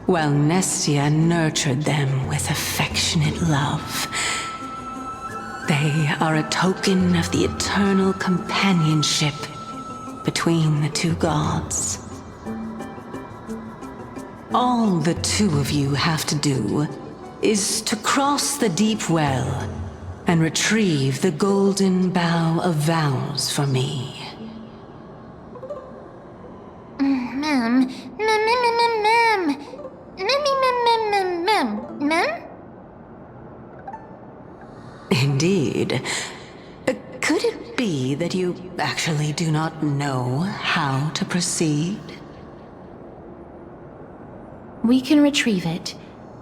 S5: while Nestia nurtured them with affectionate love. They are a token of the eternal companionship between the two gods. All the two of you have to do is to cross the deep well and retrieve the golden bough of vows for me. Indeed. Could it be that you actually do not know how to proceed?
S3: We can retrieve it,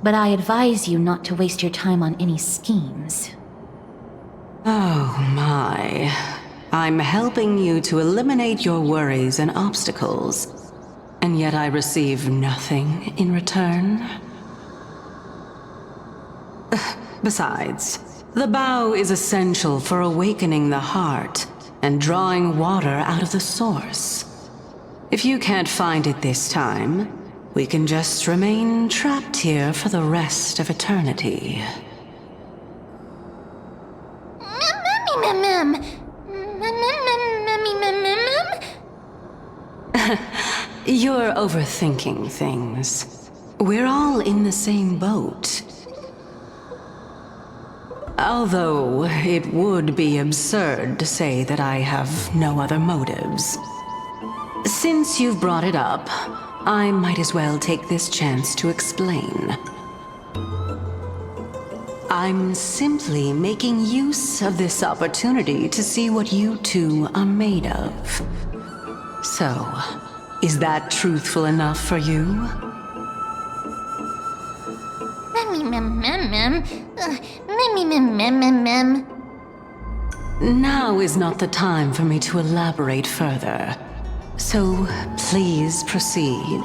S3: but I advise you not to waste your time on any schemes.
S5: Oh my. I'm helping you to eliminate your worries and obstacles, and yet I receive nothing in return? Besides, the bow is essential for awakening the heart and drawing water out of the source. If you can't find it this time, we can just remain trapped here for the rest of eternity. You're overthinking things. We're all in the same boat. Although it would be absurd to say that I have no other motives. Since you've brought it up, I might as well take this chance to explain. I'm simply making use of this opportunity to see what you two are made of. So, is that truthful enough for you? Now is not the time for me to elaborate further. So, please proceed.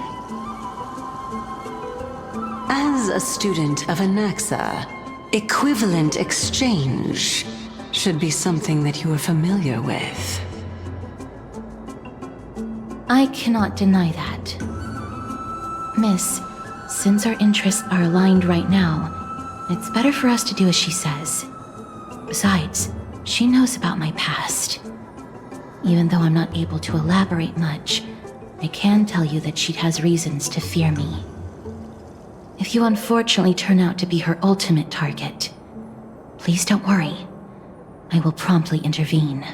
S5: As a student of Anaxa, equivalent exchange should be something that you are familiar with.
S3: I cannot deny that. Miss, since our interests are aligned right now, it's better for us to do as she says. Besides, she knows about my past. Even though I'm not able to elaborate much, I can tell you that she has reasons to fear me. If you unfortunately turn out to be her ultimate target, please don't worry. I will promptly intervene.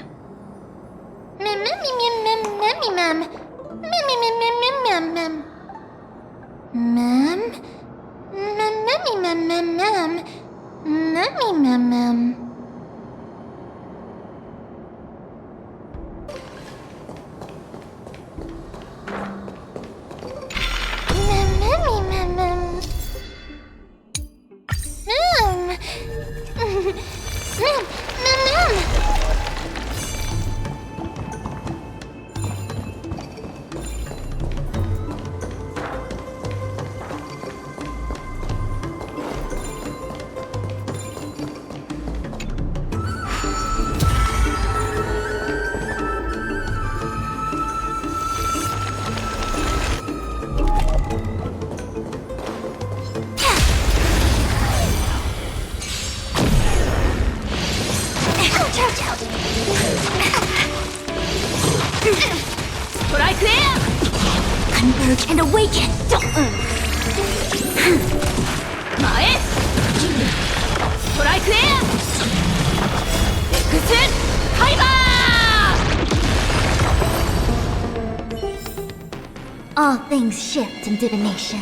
S2: Converge and awaken! All things shift in divination.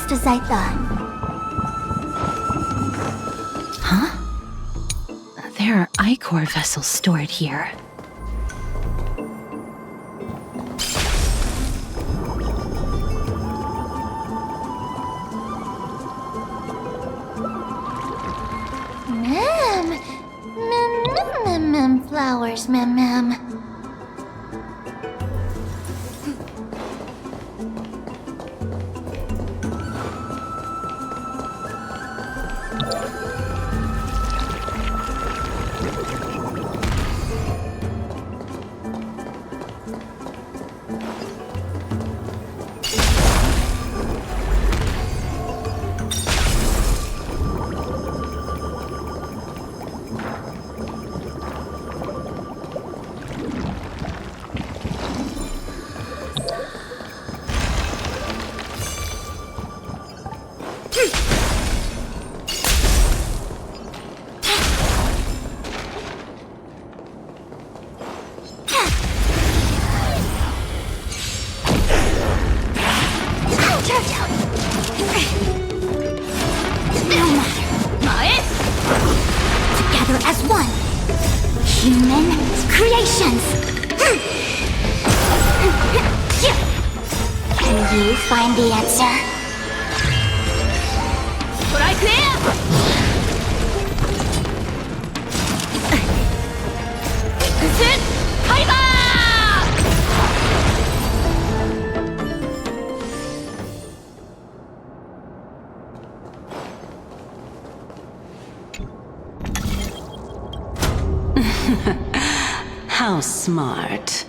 S2: Just as I thought.
S3: Huh? There are ichor vessels stored here.
S4: Flowers, mem.
S2: Together as one. Human creations. Can you find the answer?
S5: How smart.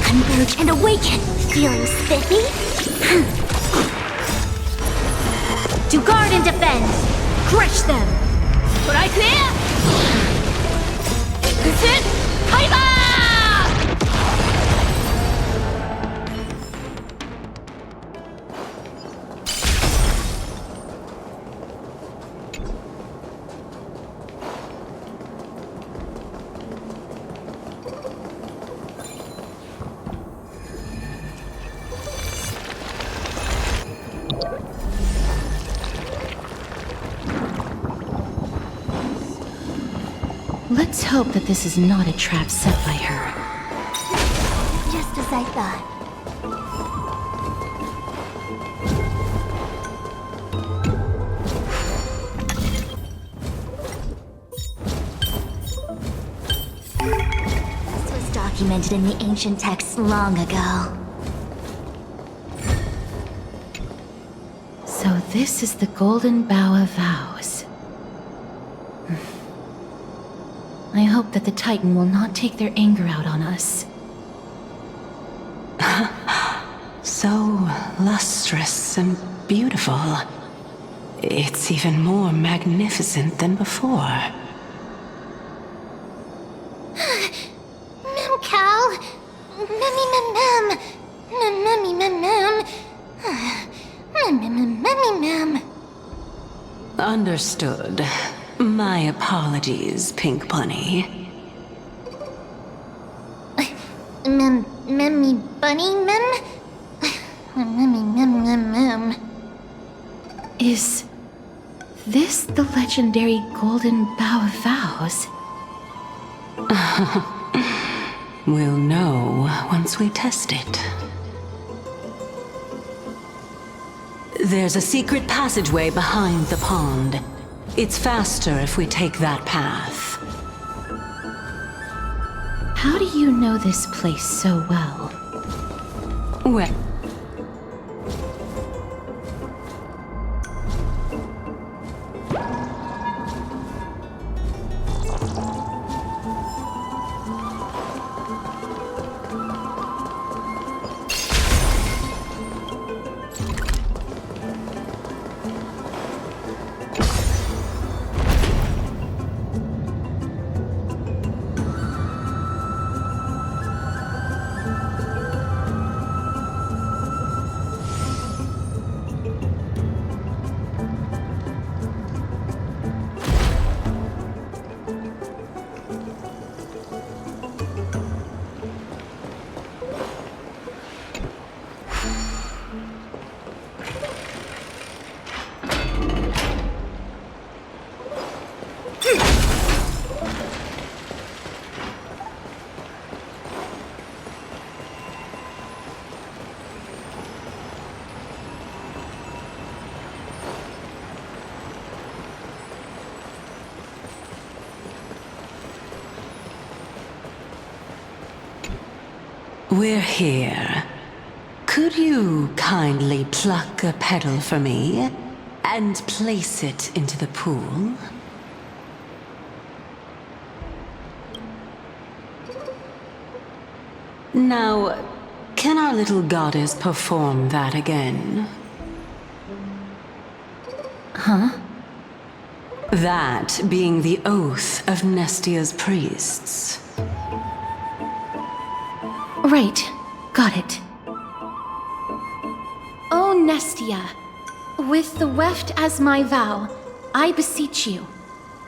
S2: Converge and awaken. Feeling spiffy? To guard and defend. Crush them.
S3: Let's hope that this is not a trap set by her.
S2: Just as I thought. This was documented in the ancient texts long ago.
S3: So this is the Golden Bough of Vows. I hope that the Titan will not take their anger out on us.
S5: So lustrous and beautiful. It's even more magnificent than before.
S4: Mem Cal. Mem. Mem.
S5: Understood. My apologies, Pink Bunny.
S4: Memmy Bunny, Mem? Mem.
S3: Is this the legendary Golden Bough of Vows?
S5: We'll know once we test it. There's a secret passageway behind the pond. It's faster if we take that path.
S3: How do you know this place so well?
S5: Well... we're here. Could you kindly pluck a petal for me and place it into the pool? Now, can our little goddess perform that again?
S3: Huh?
S5: That being the oath of Nestia's priests.
S3: Right. Got it. O Nestia, with the weft as my vow, I beseech you,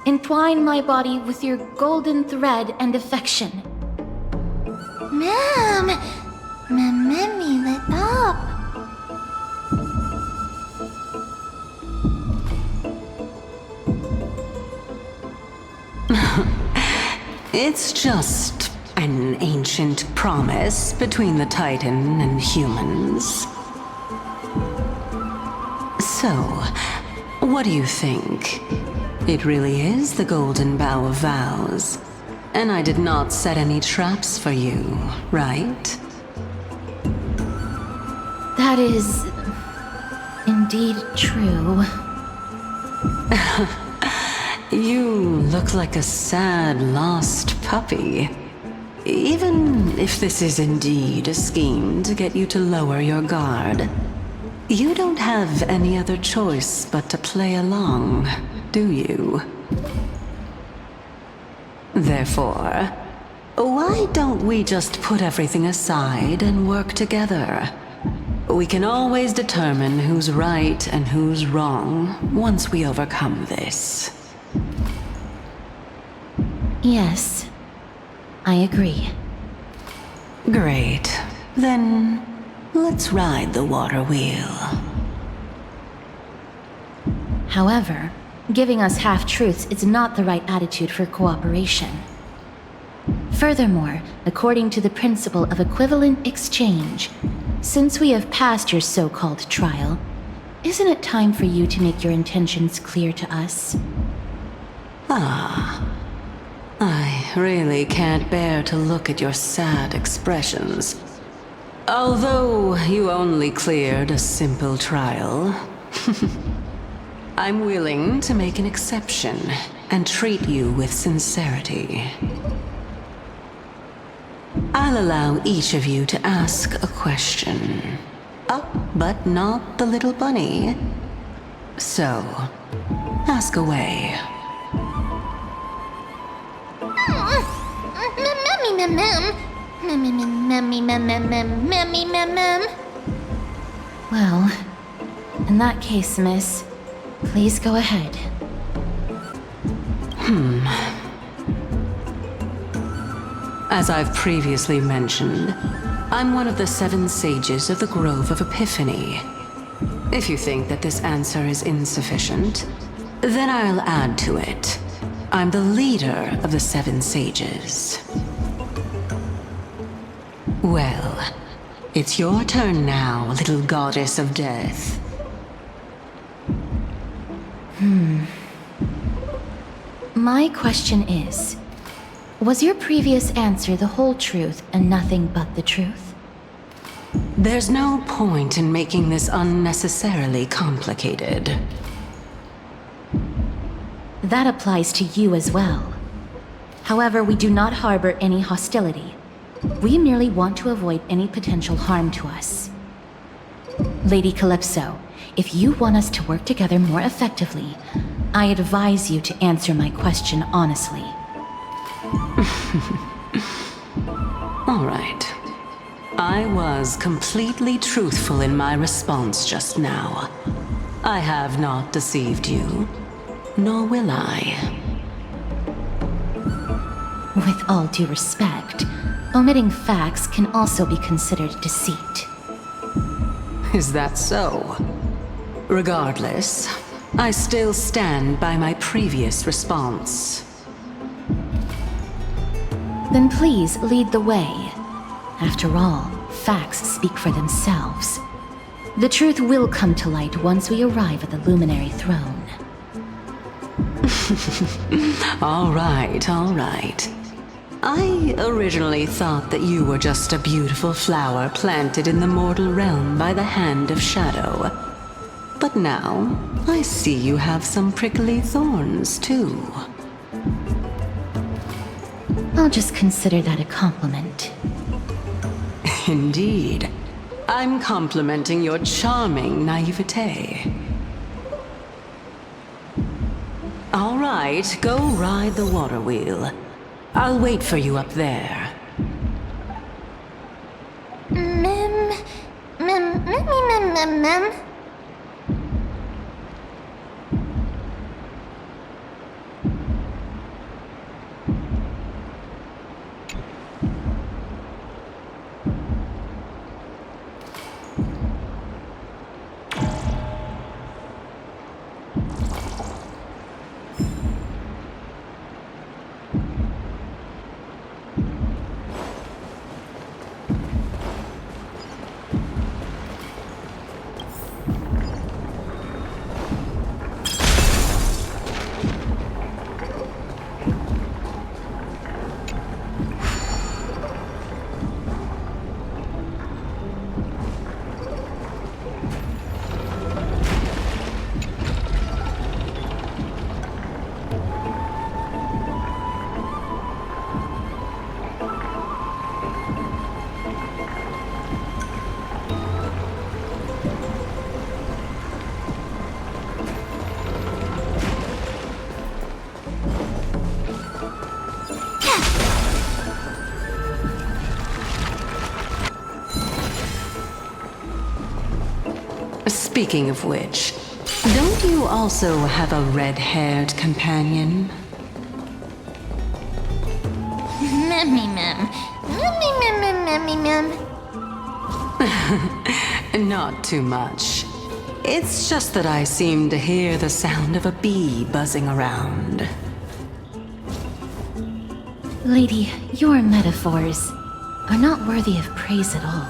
S3: entwine my body with your golden thread and affection.
S4: Ma'am! Ma'am, lit up.
S5: It's just an ancient promise between the Titan and humans. So, what do you think? It really is the Golden Bough of Vows. And I did not set any traps for you, right?
S3: That is indeed true.
S5: You look like a sad, lost puppy. Even if this is indeed a scheme to get you to lower your guard, you don't have any other choice but to play along, do you? Therefore, why don't we just put everything aside and work together? We can always determine who's right and who's wrong once we overcome this.
S3: Yes, I agree.
S5: Great. Then, let's ride the water wheel.
S3: However, giving us half-truths is not the right attitude for cooperation. Furthermore, according to the principle of equivalent exchange, since we have passed your so-called trial, isn't it time for you to make your intentions clear to us?
S5: Ah. I really can't bear to look at your sad expressions. Although you only cleared a simple trial, I'm willing to make an exception and treat you with sincerity. I'll allow each of you to ask a question. But not the little bunny. So, ask away.
S3: Well, in that case, miss, please go ahead.
S5: As I've previously mentioned, I'm one of the 7 sages of the Grove of Epiphany. If you think that this answer is insufficient, then I'll add to it. I'm the leader of the 7 sages. Well, it's your turn now, little goddess of death.
S3: My question is, was your previous answer the whole truth and nothing but the truth?
S5: There's no point in making this unnecessarily complicated.
S3: That applies to you as well. However, we do not harbor any hostility. We merely want to avoid any potential harm to us. Lady Calypso, if you want us to work together more effectively, I advise you to answer my question honestly.
S5: All right. I was completely truthful in my response just now. I have not deceived you, nor will I.
S3: With all due respect, omitting facts can also be considered deceit.
S5: Is that so? Regardless, I still stand by my previous response.
S3: Then please lead the way. After all, facts speak for themselves. The truth will come to light once we arrive at the Luminary Throne.
S5: All right, all right. I originally thought that you were just a beautiful flower planted in the mortal realm by the hand of shadow. But now, I see you have some prickly thorns, too.
S3: I'll just consider that a compliment.
S5: Indeed. I'm complimenting your charming naivete. All right, go ride the water wheel. I'll wait for you up there.
S4: Mem.
S5: Speaking of which, don't you also have a red-haired companion?
S4: Mem.
S5: Not too much. It's just that I seem to hear the sound of a bee buzzing around.
S3: Lady, your metaphors are not worthy of praise at all.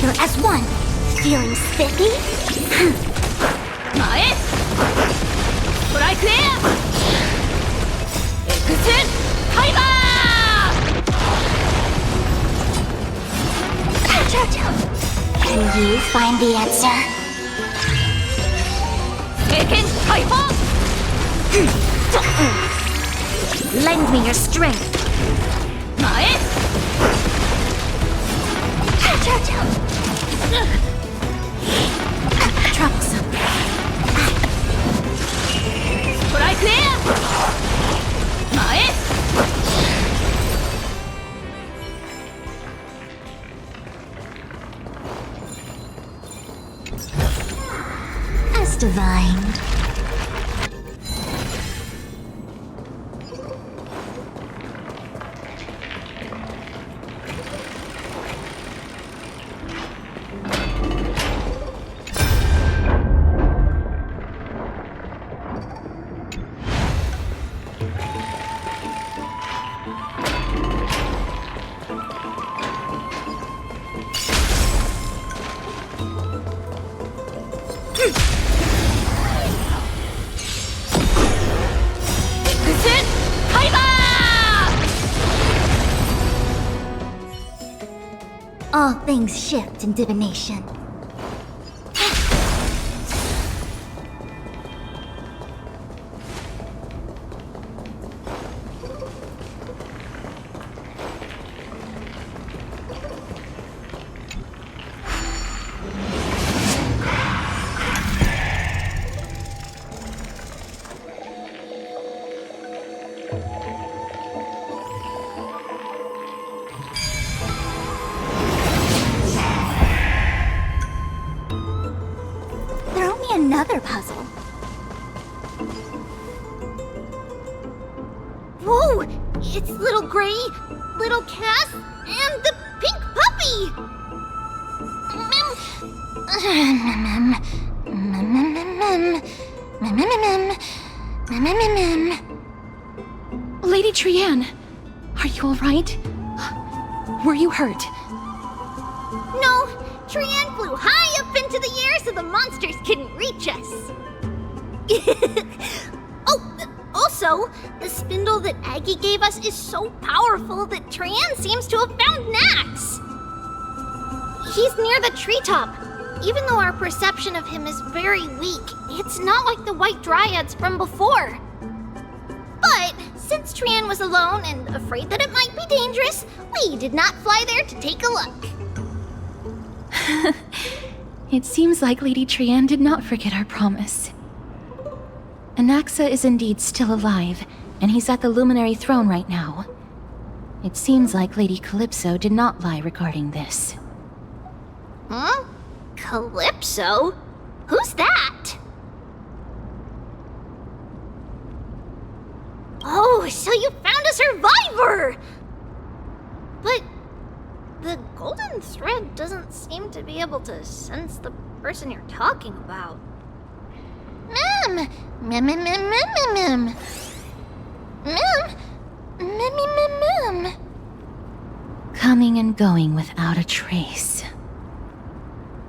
S2: together as one. Feeling spiffy?
S4: 前ストライクエアエクスファイバー
S2: Can you find the answer?
S4: 経験解放
S2: Lend me your strength.
S4: 前
S2: Troublesome.
S4: ストライクエア前
S2: As divined. All things shift in divination. Throw me another puzzle.
S4: Whoa! It's little Gray, little Cass, and the pink puppy!
S3: Lady Trianne, are you alright? Were you hurt?
S4: No, Trianne flew high up into the air so the monsters couldn't reach us. Also, the spindle that Aggie gave us is so powerful that Trianne seems to have found Nax. He's near the treetop. Even though our perception of him is very weak, it's not like the White Dryads from before. But since Trianne was alone and afraid that it might be dangerous, we did not fly there to take a look.
S3: It seems like Lady Trianne did not forget our promise. Anaxa is indeed still alive, and he's at the Luminary Throne right now. It seems like Lady Calypso did not lie regarding this.
S4: Huh? Calypso? Who's that? Oh, so you found a survivor! But the golden thread doesn't seem to be able to sense the person you're talking about. Mem! Mem, mem, mem, mem, mem, mem. Mem! Mem, mem, mem, mem.
S3: Coming and going without a trace.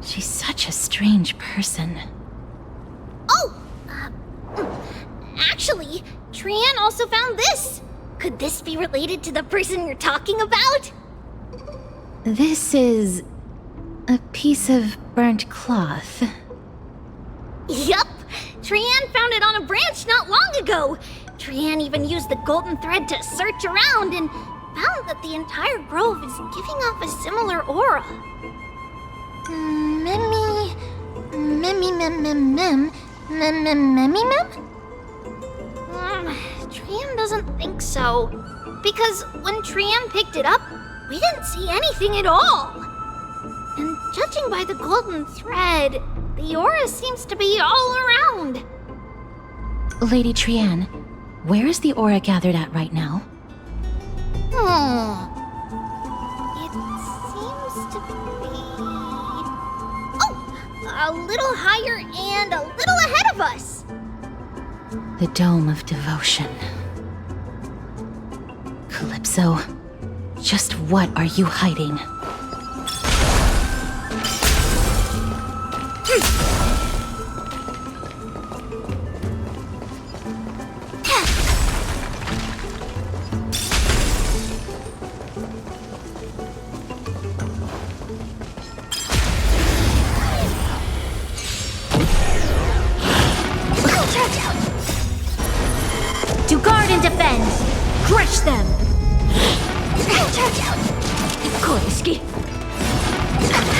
S3: She's such a strange person.
S4: Oh! Actually, Trianne also found this! Could this be related to the person you're talking about?
S3: This is a piece of burnt cloth.
S4: Yup! Trianne found it on a branch not long ago! Trianne even used the golden thread to search around and found that the entire grove is giving off a similar aura. Memmy... Memmy mem mem mem... Mem mem memmy mem? Trianne doesn't think so. Because when Trianne picked it up, we didn't see anything at all. And judging by the golden thread, the aura seems to be all around.
S3: Lady Trianne, where is the aura gathered at right now?
S4: It seems to be... Oh! A little higher and a little ahead of us!
S3: The Dome of Devotion. Calypso, just what are you hiding?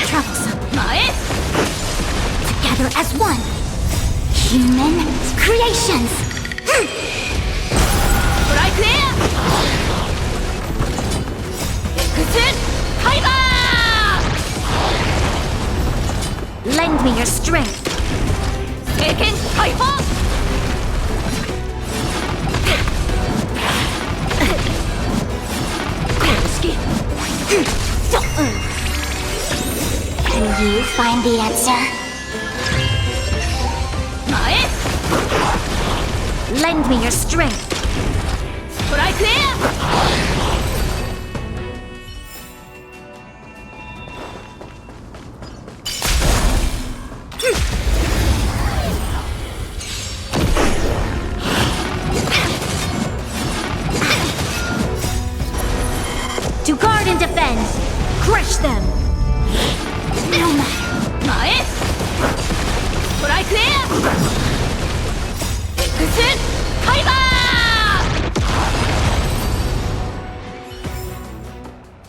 S2: Troublesome. Together as one. Human creations. Lend me your strength. Can you find the answer? Lend me your strength. To guard and defend, crush them. No matter.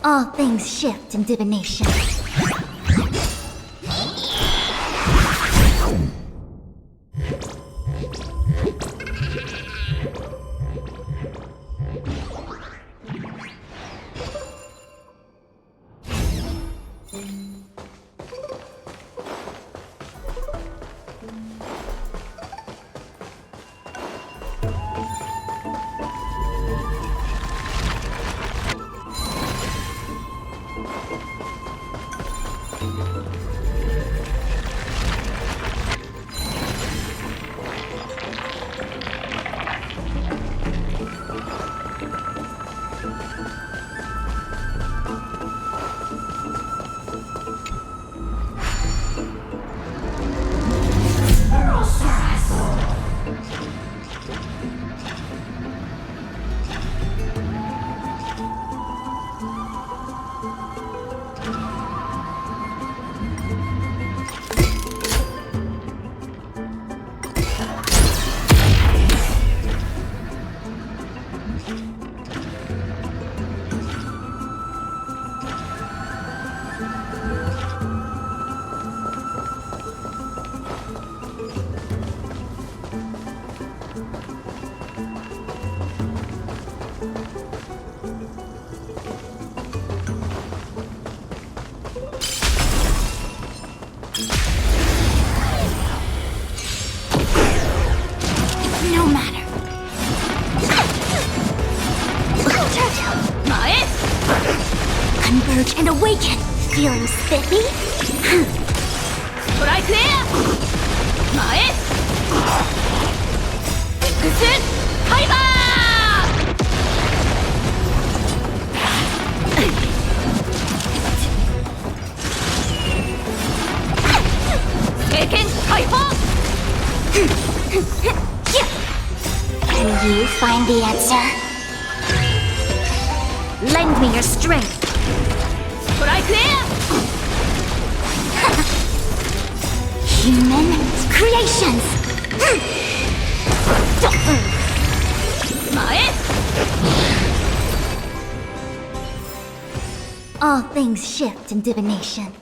S2: All things shift in divination. Converge and awaken! Feeling spiffy? Can you find the answer? Lend me your strength. Human creations. All things shift in divination.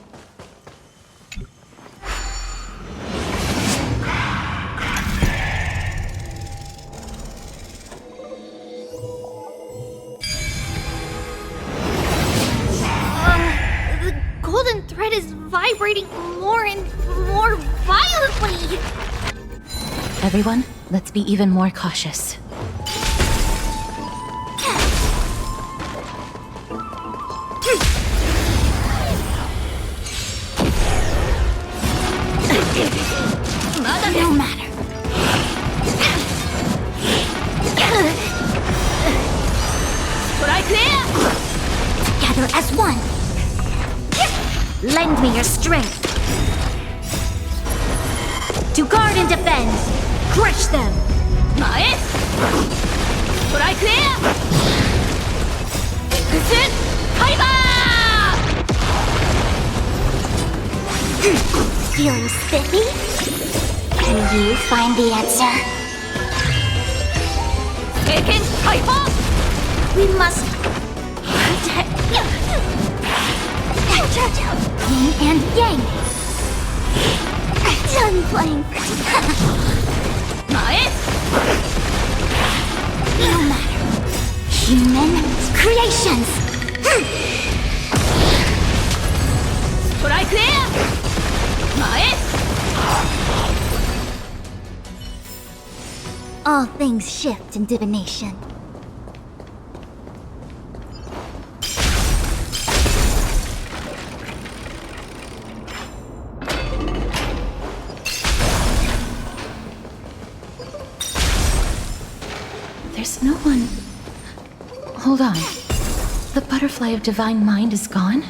S4: Vibrating more and more violently!
S3: Everyone, let's be even more cautious.
S2: No matter. Together as one. Lend me your strength. To guard and defend, crush them. Feeling spiffy? Can you find the answer? We must protect. yin and yang. Done playing. No matter. Human creations. All things shift in divination.
S3: There's no one... Hold on. The butterfly of divine mind is gone?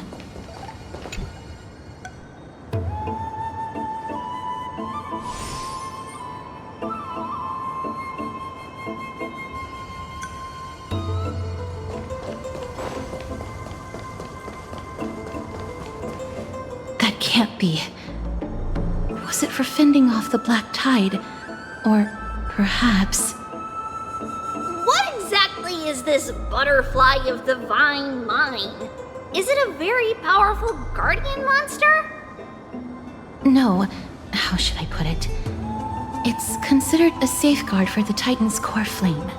S3: That can't be. Was it for fending off the black tide? Or perhaps...
S4: What exactly is this butterfly of divine mind? Is it a very powerful guardian monster?
S3: No. How should I put it? It's considered a safeguard for the Titan's core flame.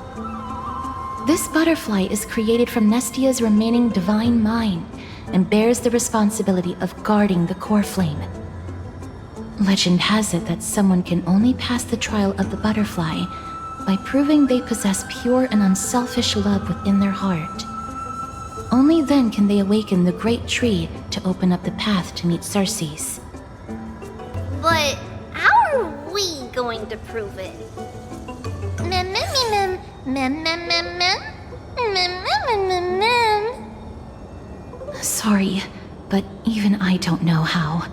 S3: This butterfly is created from Nestia's remaining divine mind and bears the responsibility of guarding the core flame. Legend has it that someone can only pass the trial of the butterfly by proving they possess pure and unselfish love within their heart. Only then can they awaken the great tree to open up the path to meet Cersei's.
S4: But how are we going to prove it? Mem mem mem mem mem mem mem mem mem mem mem.
S3: Sorry, but even I don't know how.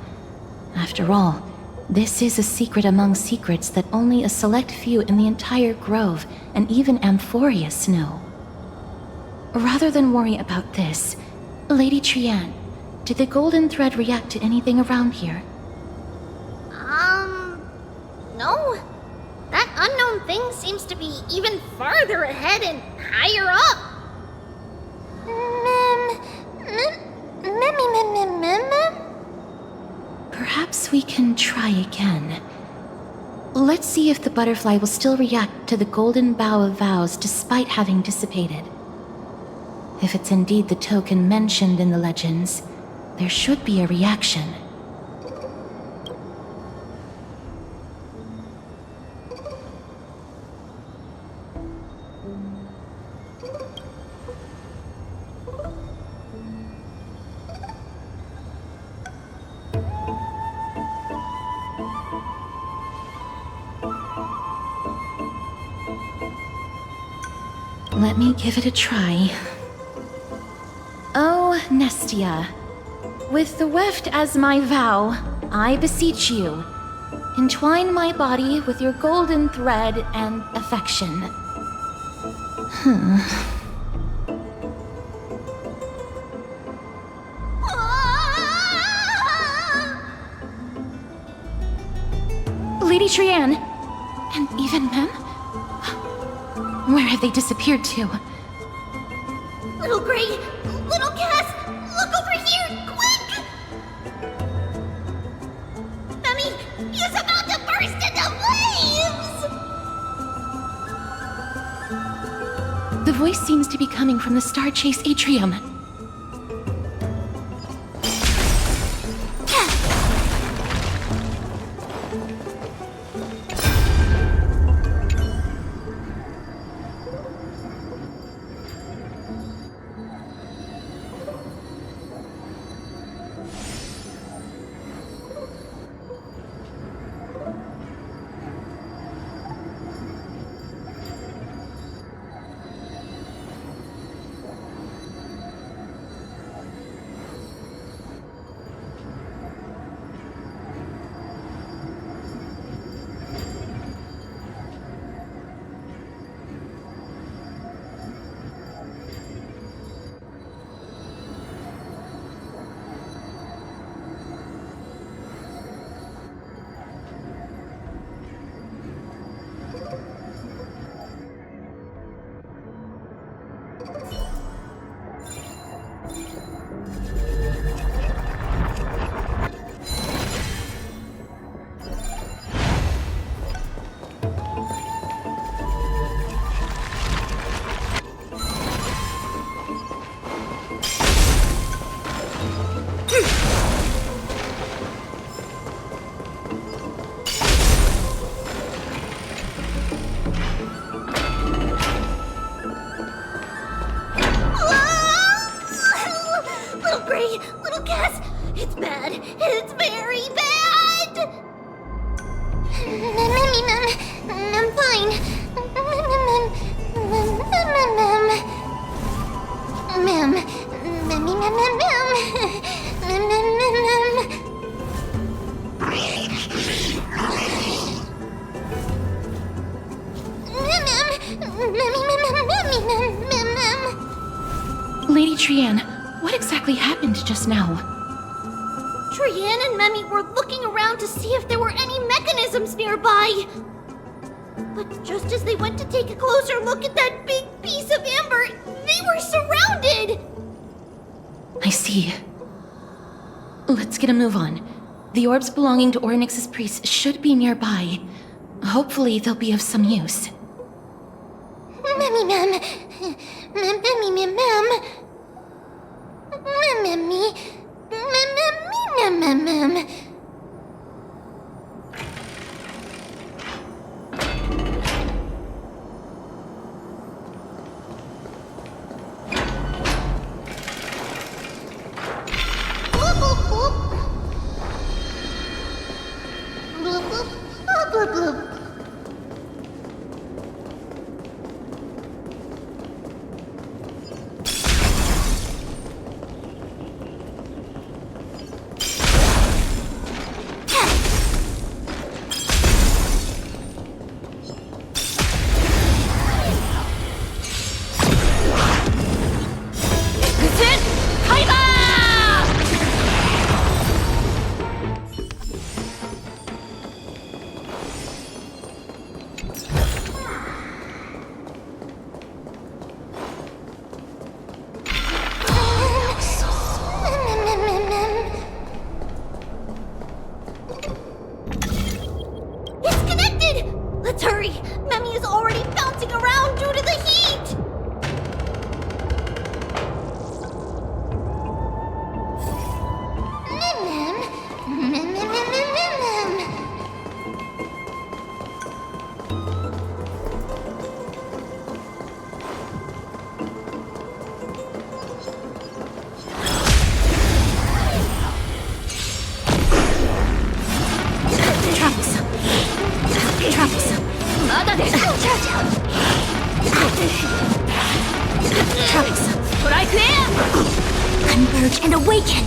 S3: After all, this is a secret among secrets that only a select few in the entire grove and even Amphorius know. Rather than worry about this, Lady Trianne, did the golden thread react to anything around here?
S4: No. That unknown thing seems to be even farther ahead and higher up.
S3: Perhaps we can try again. Let's see if the butterfly will still react to the golden bough of vows despite having dissipated. If it's indeed the token mentioned in the legends, there should be a reaction. Let me give it a try. Oh, Nestia, with the weft as my vow, I beseech you, entwine my body with your golden thread and affection. Lady Trianne, and even Mem? Where have they disappeared to?
S4: Little Gray, little Cass, look over here, quick! Memmy, he's about to burst into flames!
S3: The voice seems to be coming from the Star Chase atrium.
S4: It's bad. It's very bad! I'm fine.
S3: Lady Trianne, what exactly happened just now?
S4: Trianne and Memmy were looking around to see if there were any mechanisms nearby. But just as they went to take a closer look at that big piece of amber, they were surrounded!
S3: I see. Let's get a move on. The orbs belonging to Ornyx's priests should be nearby. Hopefully they'll be of some use.
S4: Memmy. Let's hurry! Memmy is already bouncing around due to the heat!
S2: Converge and awaken!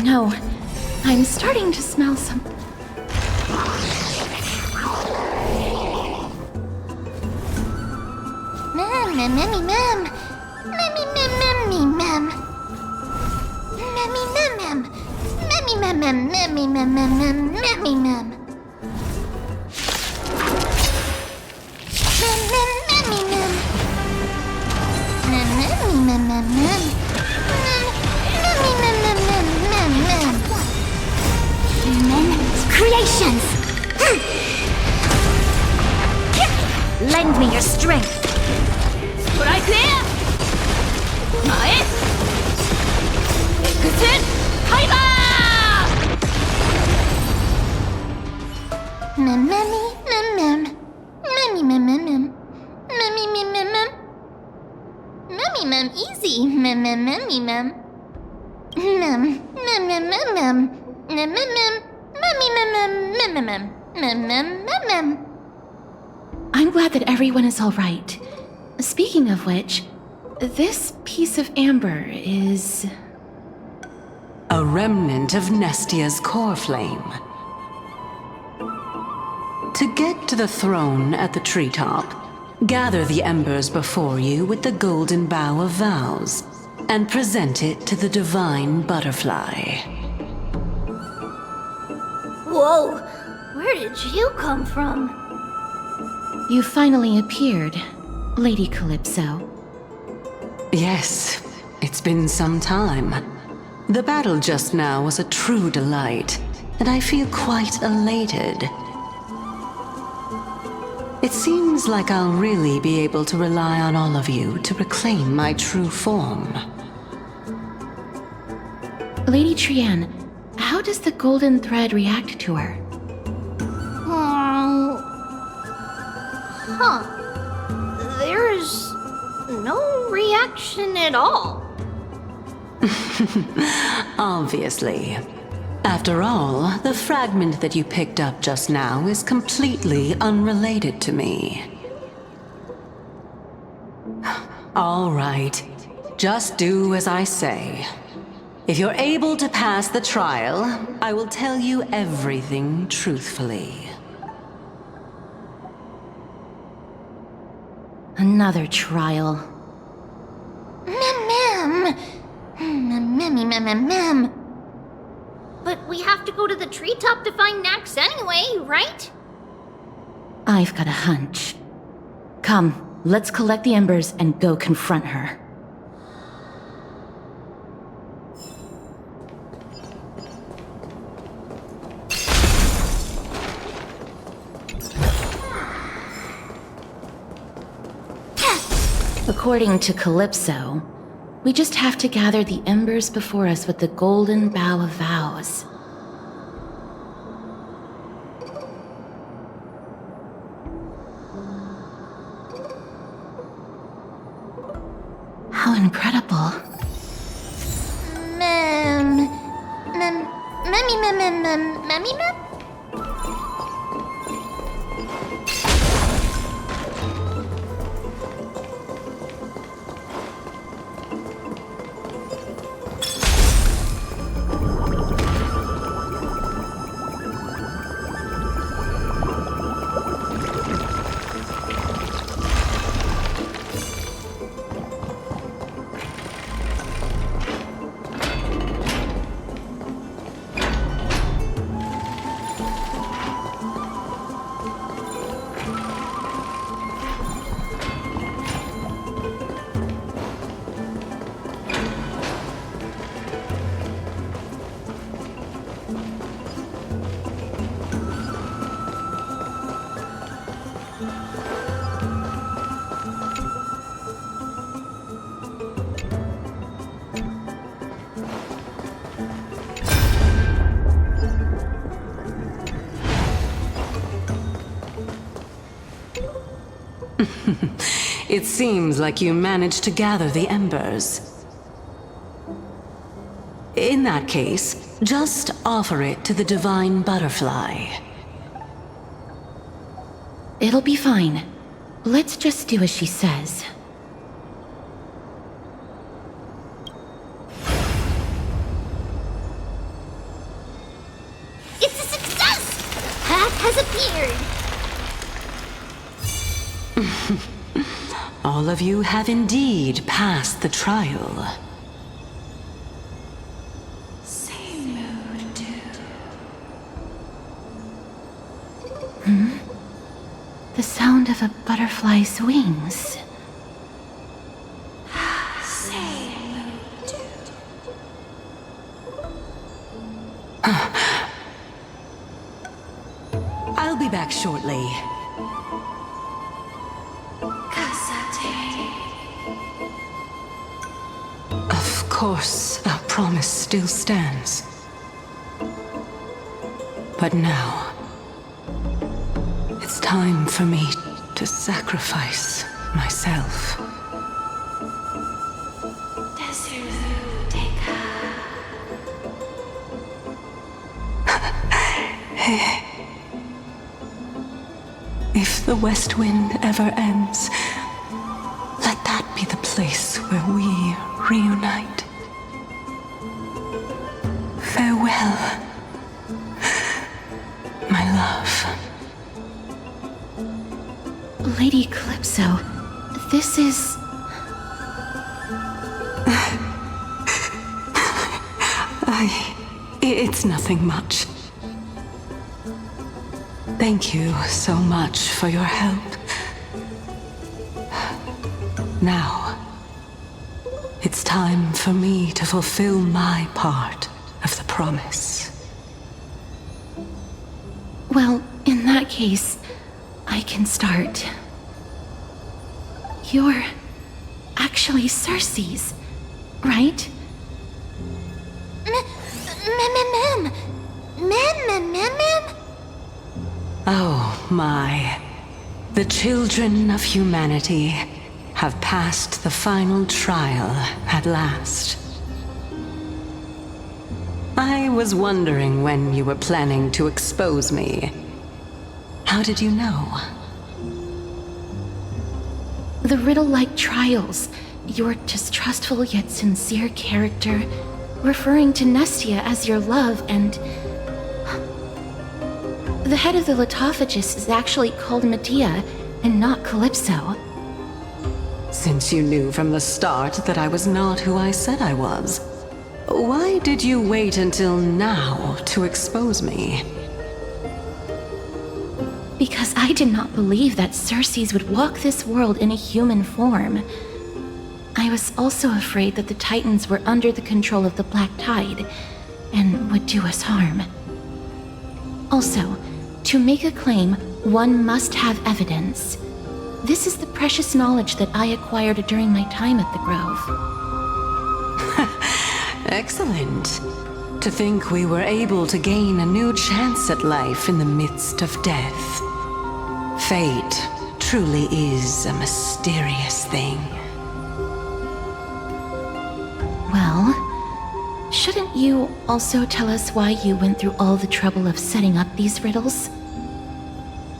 S3: No, I'm starting to smell some...
S2: Creations! Lend me your strength!
S4: easy.
S3: I'm glad that everyone is all right. Speaking of which, this piece of amber is...
S5: A remnant of Nestia's core flame. To get to the throne at the treetop, gather the embers before you with the golden bough of vows, and present it to the divine butterfly.
S4: Whoa, where did you come from?
S3: You finally appeared, Lady Calypso.
S5: Yes, it's been some time. The battle just now was a true delight, and I feel quite elated. It seems like I'll really be able to rely on all of you to reclaim my true form.
S3: Lady Trienne, how does the golden thread react to her?
S4: There's no reaction at all.
S5: Obviously. After all, the fragment that you picked up just now is completely unrelated to me. All right. Just do as I say. If you're able to pass the trial, I will tell you everything truthfully.
S3: Another trial.
S4: Mem. But we have to go to the treetop to find Nax anyway, right?
S3: I've got a hunch. Come, let's collect the embers and go confront her. According to Calypso, we just have to gather the embers before us with the golden bough of vows. How incredible.
S4: Mem.
S5: It seems like you managed to gather the embers. In that case, just offer it to the divine butterfly.
S3: It'll be fine. Let's just do as she says.
S4: It's a success! Path has appeared!
S5: All of you have indeed passed the trial.
S6: Same mood, dude.
S3: The sound of a butterfly's wings.
S6: Same mood, dude.
S5: I'll be back shortly. Of course, our promise still stands. But now, it's time for me to sacrifice myself. If the west wind ever ends, let that be the place where we reunite. Farewell, my love.
S3: Lady Calypso, this is...
S5: It's nothing much. Thank you so much for your help. Now, it's time for me to fulfill my part of the promise.
S3: Well, in that case, I can start. You're actually Cersei's, right?
S5: Oh my. The children of humanity have passed the final trial at last. I was wondering when you were planning to expose me. How did you know?
S3: The riddle-like trials, your distrustful yet sincere character, referring to Nestia as your love, and... The head of the Litophagus is actually called Medea, and not Calypso.
S5: Since you knew from the start that I was not who I said I was, why did you wait until now to expose me?
S3: Because I did not believe that Cersei's would walk this world in a human form. I was also afraid that the Titans were under the control of the Black Tide, and would do us harm. Also, to make a claim, one must have evidence. This is the precious knowledge that I acquired during my time at the Grove.
S5: Excellent. To think we were able to gain a new chance at life in the midst of death. Fate truly is a mysterious thing.
S3: Well, shouldn't you also tell us why you went through all the trouble of setting up these riddles?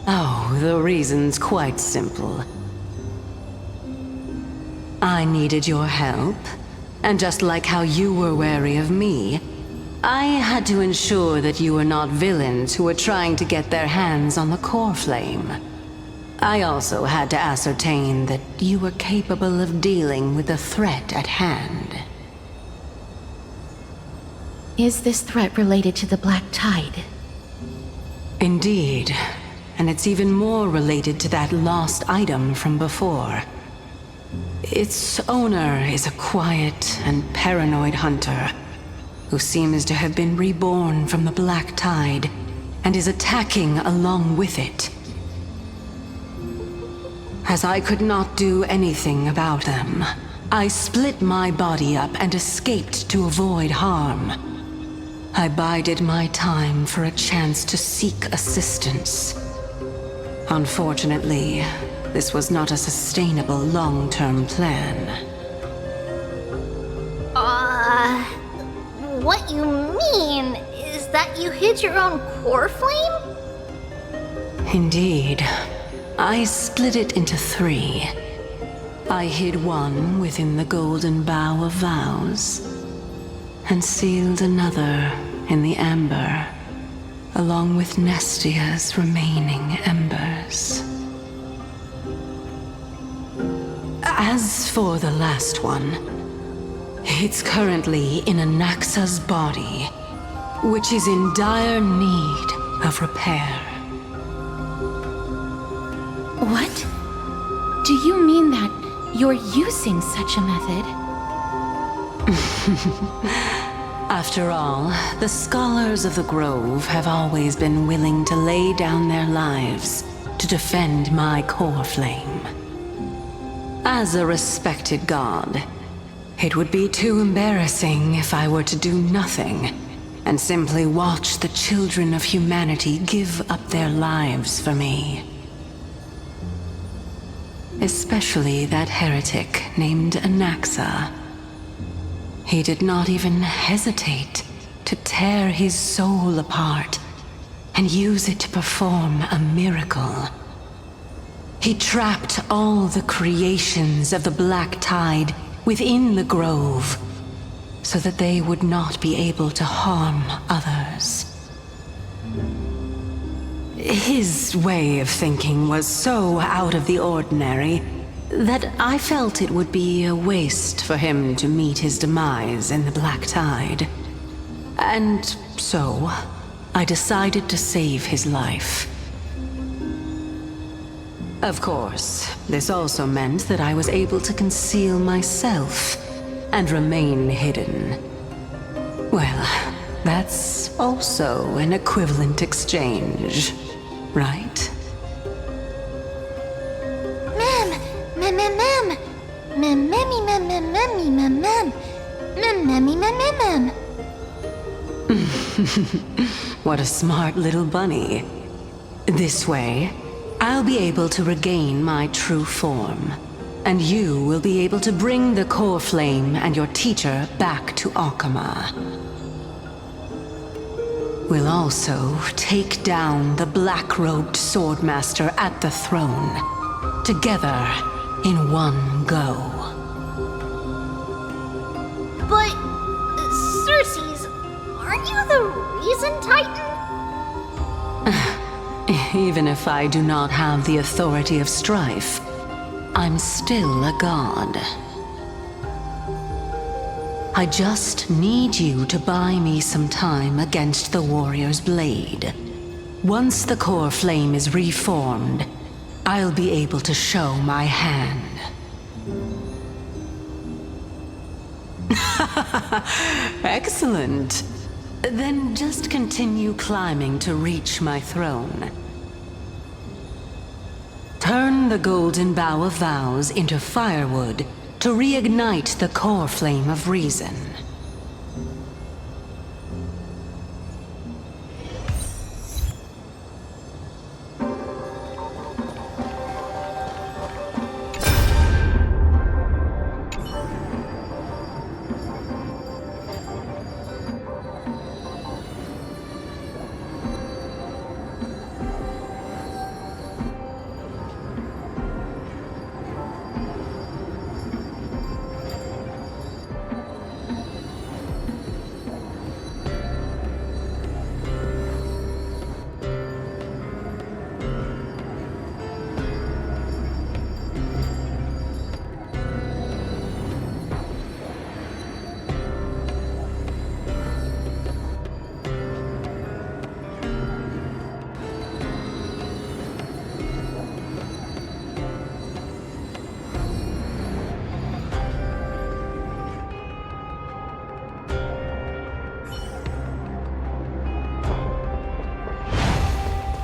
S5: Oh, the reason's quite simple. I needed your help, and just like how you were wary of me, I had to ensure that you were not villains who were trying to get their hands on the core flame. I also had to ascertain that you were capable of dealing with the threat at hand.
S3: Is this threat related to the Black Tide?
S5: Indeed. And it's even more related to that lost item from before. Its owner is a quiet and paranoid hunter who seems to have been reborn from the Black Tide and is attacking along with it. As I could not do anything about them, I split my body up and escaped to avoid harm. I bided my time for a chance to seek assistance. Unfortunately, this was not a sustainable long-term plan.
S4: What you mean is that you hid your own core flame?
S5: Indeed. I split it into 3. I hid one within the Golden Bough of Vows, and sealed another in the Amber, along with Nestia's remaining embers. As for the last one, it's currently in Anaxa's body, which is in dire need of repair.
S3: What? Do you mean that you're using such a method?
S5: After all, the scholars of the Grove have always been willing to lay down their lives to defend my core flame. As a respected god, it would be too embarrassing if I were to do nothing and simply watch the children of humanity give up their lives for me. Especially that heretic named Anaxa. He did not even hesitate to tear his soul apart and use it to perform a miracle. He trapped all the creations of the Black Tide within the grove, so that they would not be able to harm others. His way of thinking was so out of the ordinary that I felt it would be a waste for him to meet his demise in the Black Tide. And so, I decided to save his life. Of course, this also meant that I was able to conceal myself and remain hidden. Well, that's also an equivalent exchange, right? What a smart little bunny. This way, I'll be able to regain my true form, and you will be able to bring the core flame and your teacher back to Akama. We'll also take down the black-robed swordmaster at the throne, together in one go.
S4: But, Circes, aren't you the reason, Titan?
S5: Even if I do not have the authority of strife, I'm still a god. I just need you to buy me some time against the warrior's blade. Once the core flame is reformed, I'll be able to show my hand. Excellent. Then just continue climbing to reach my throne. Turn the golden bough of vows into firewood to reignite the core flame of reason.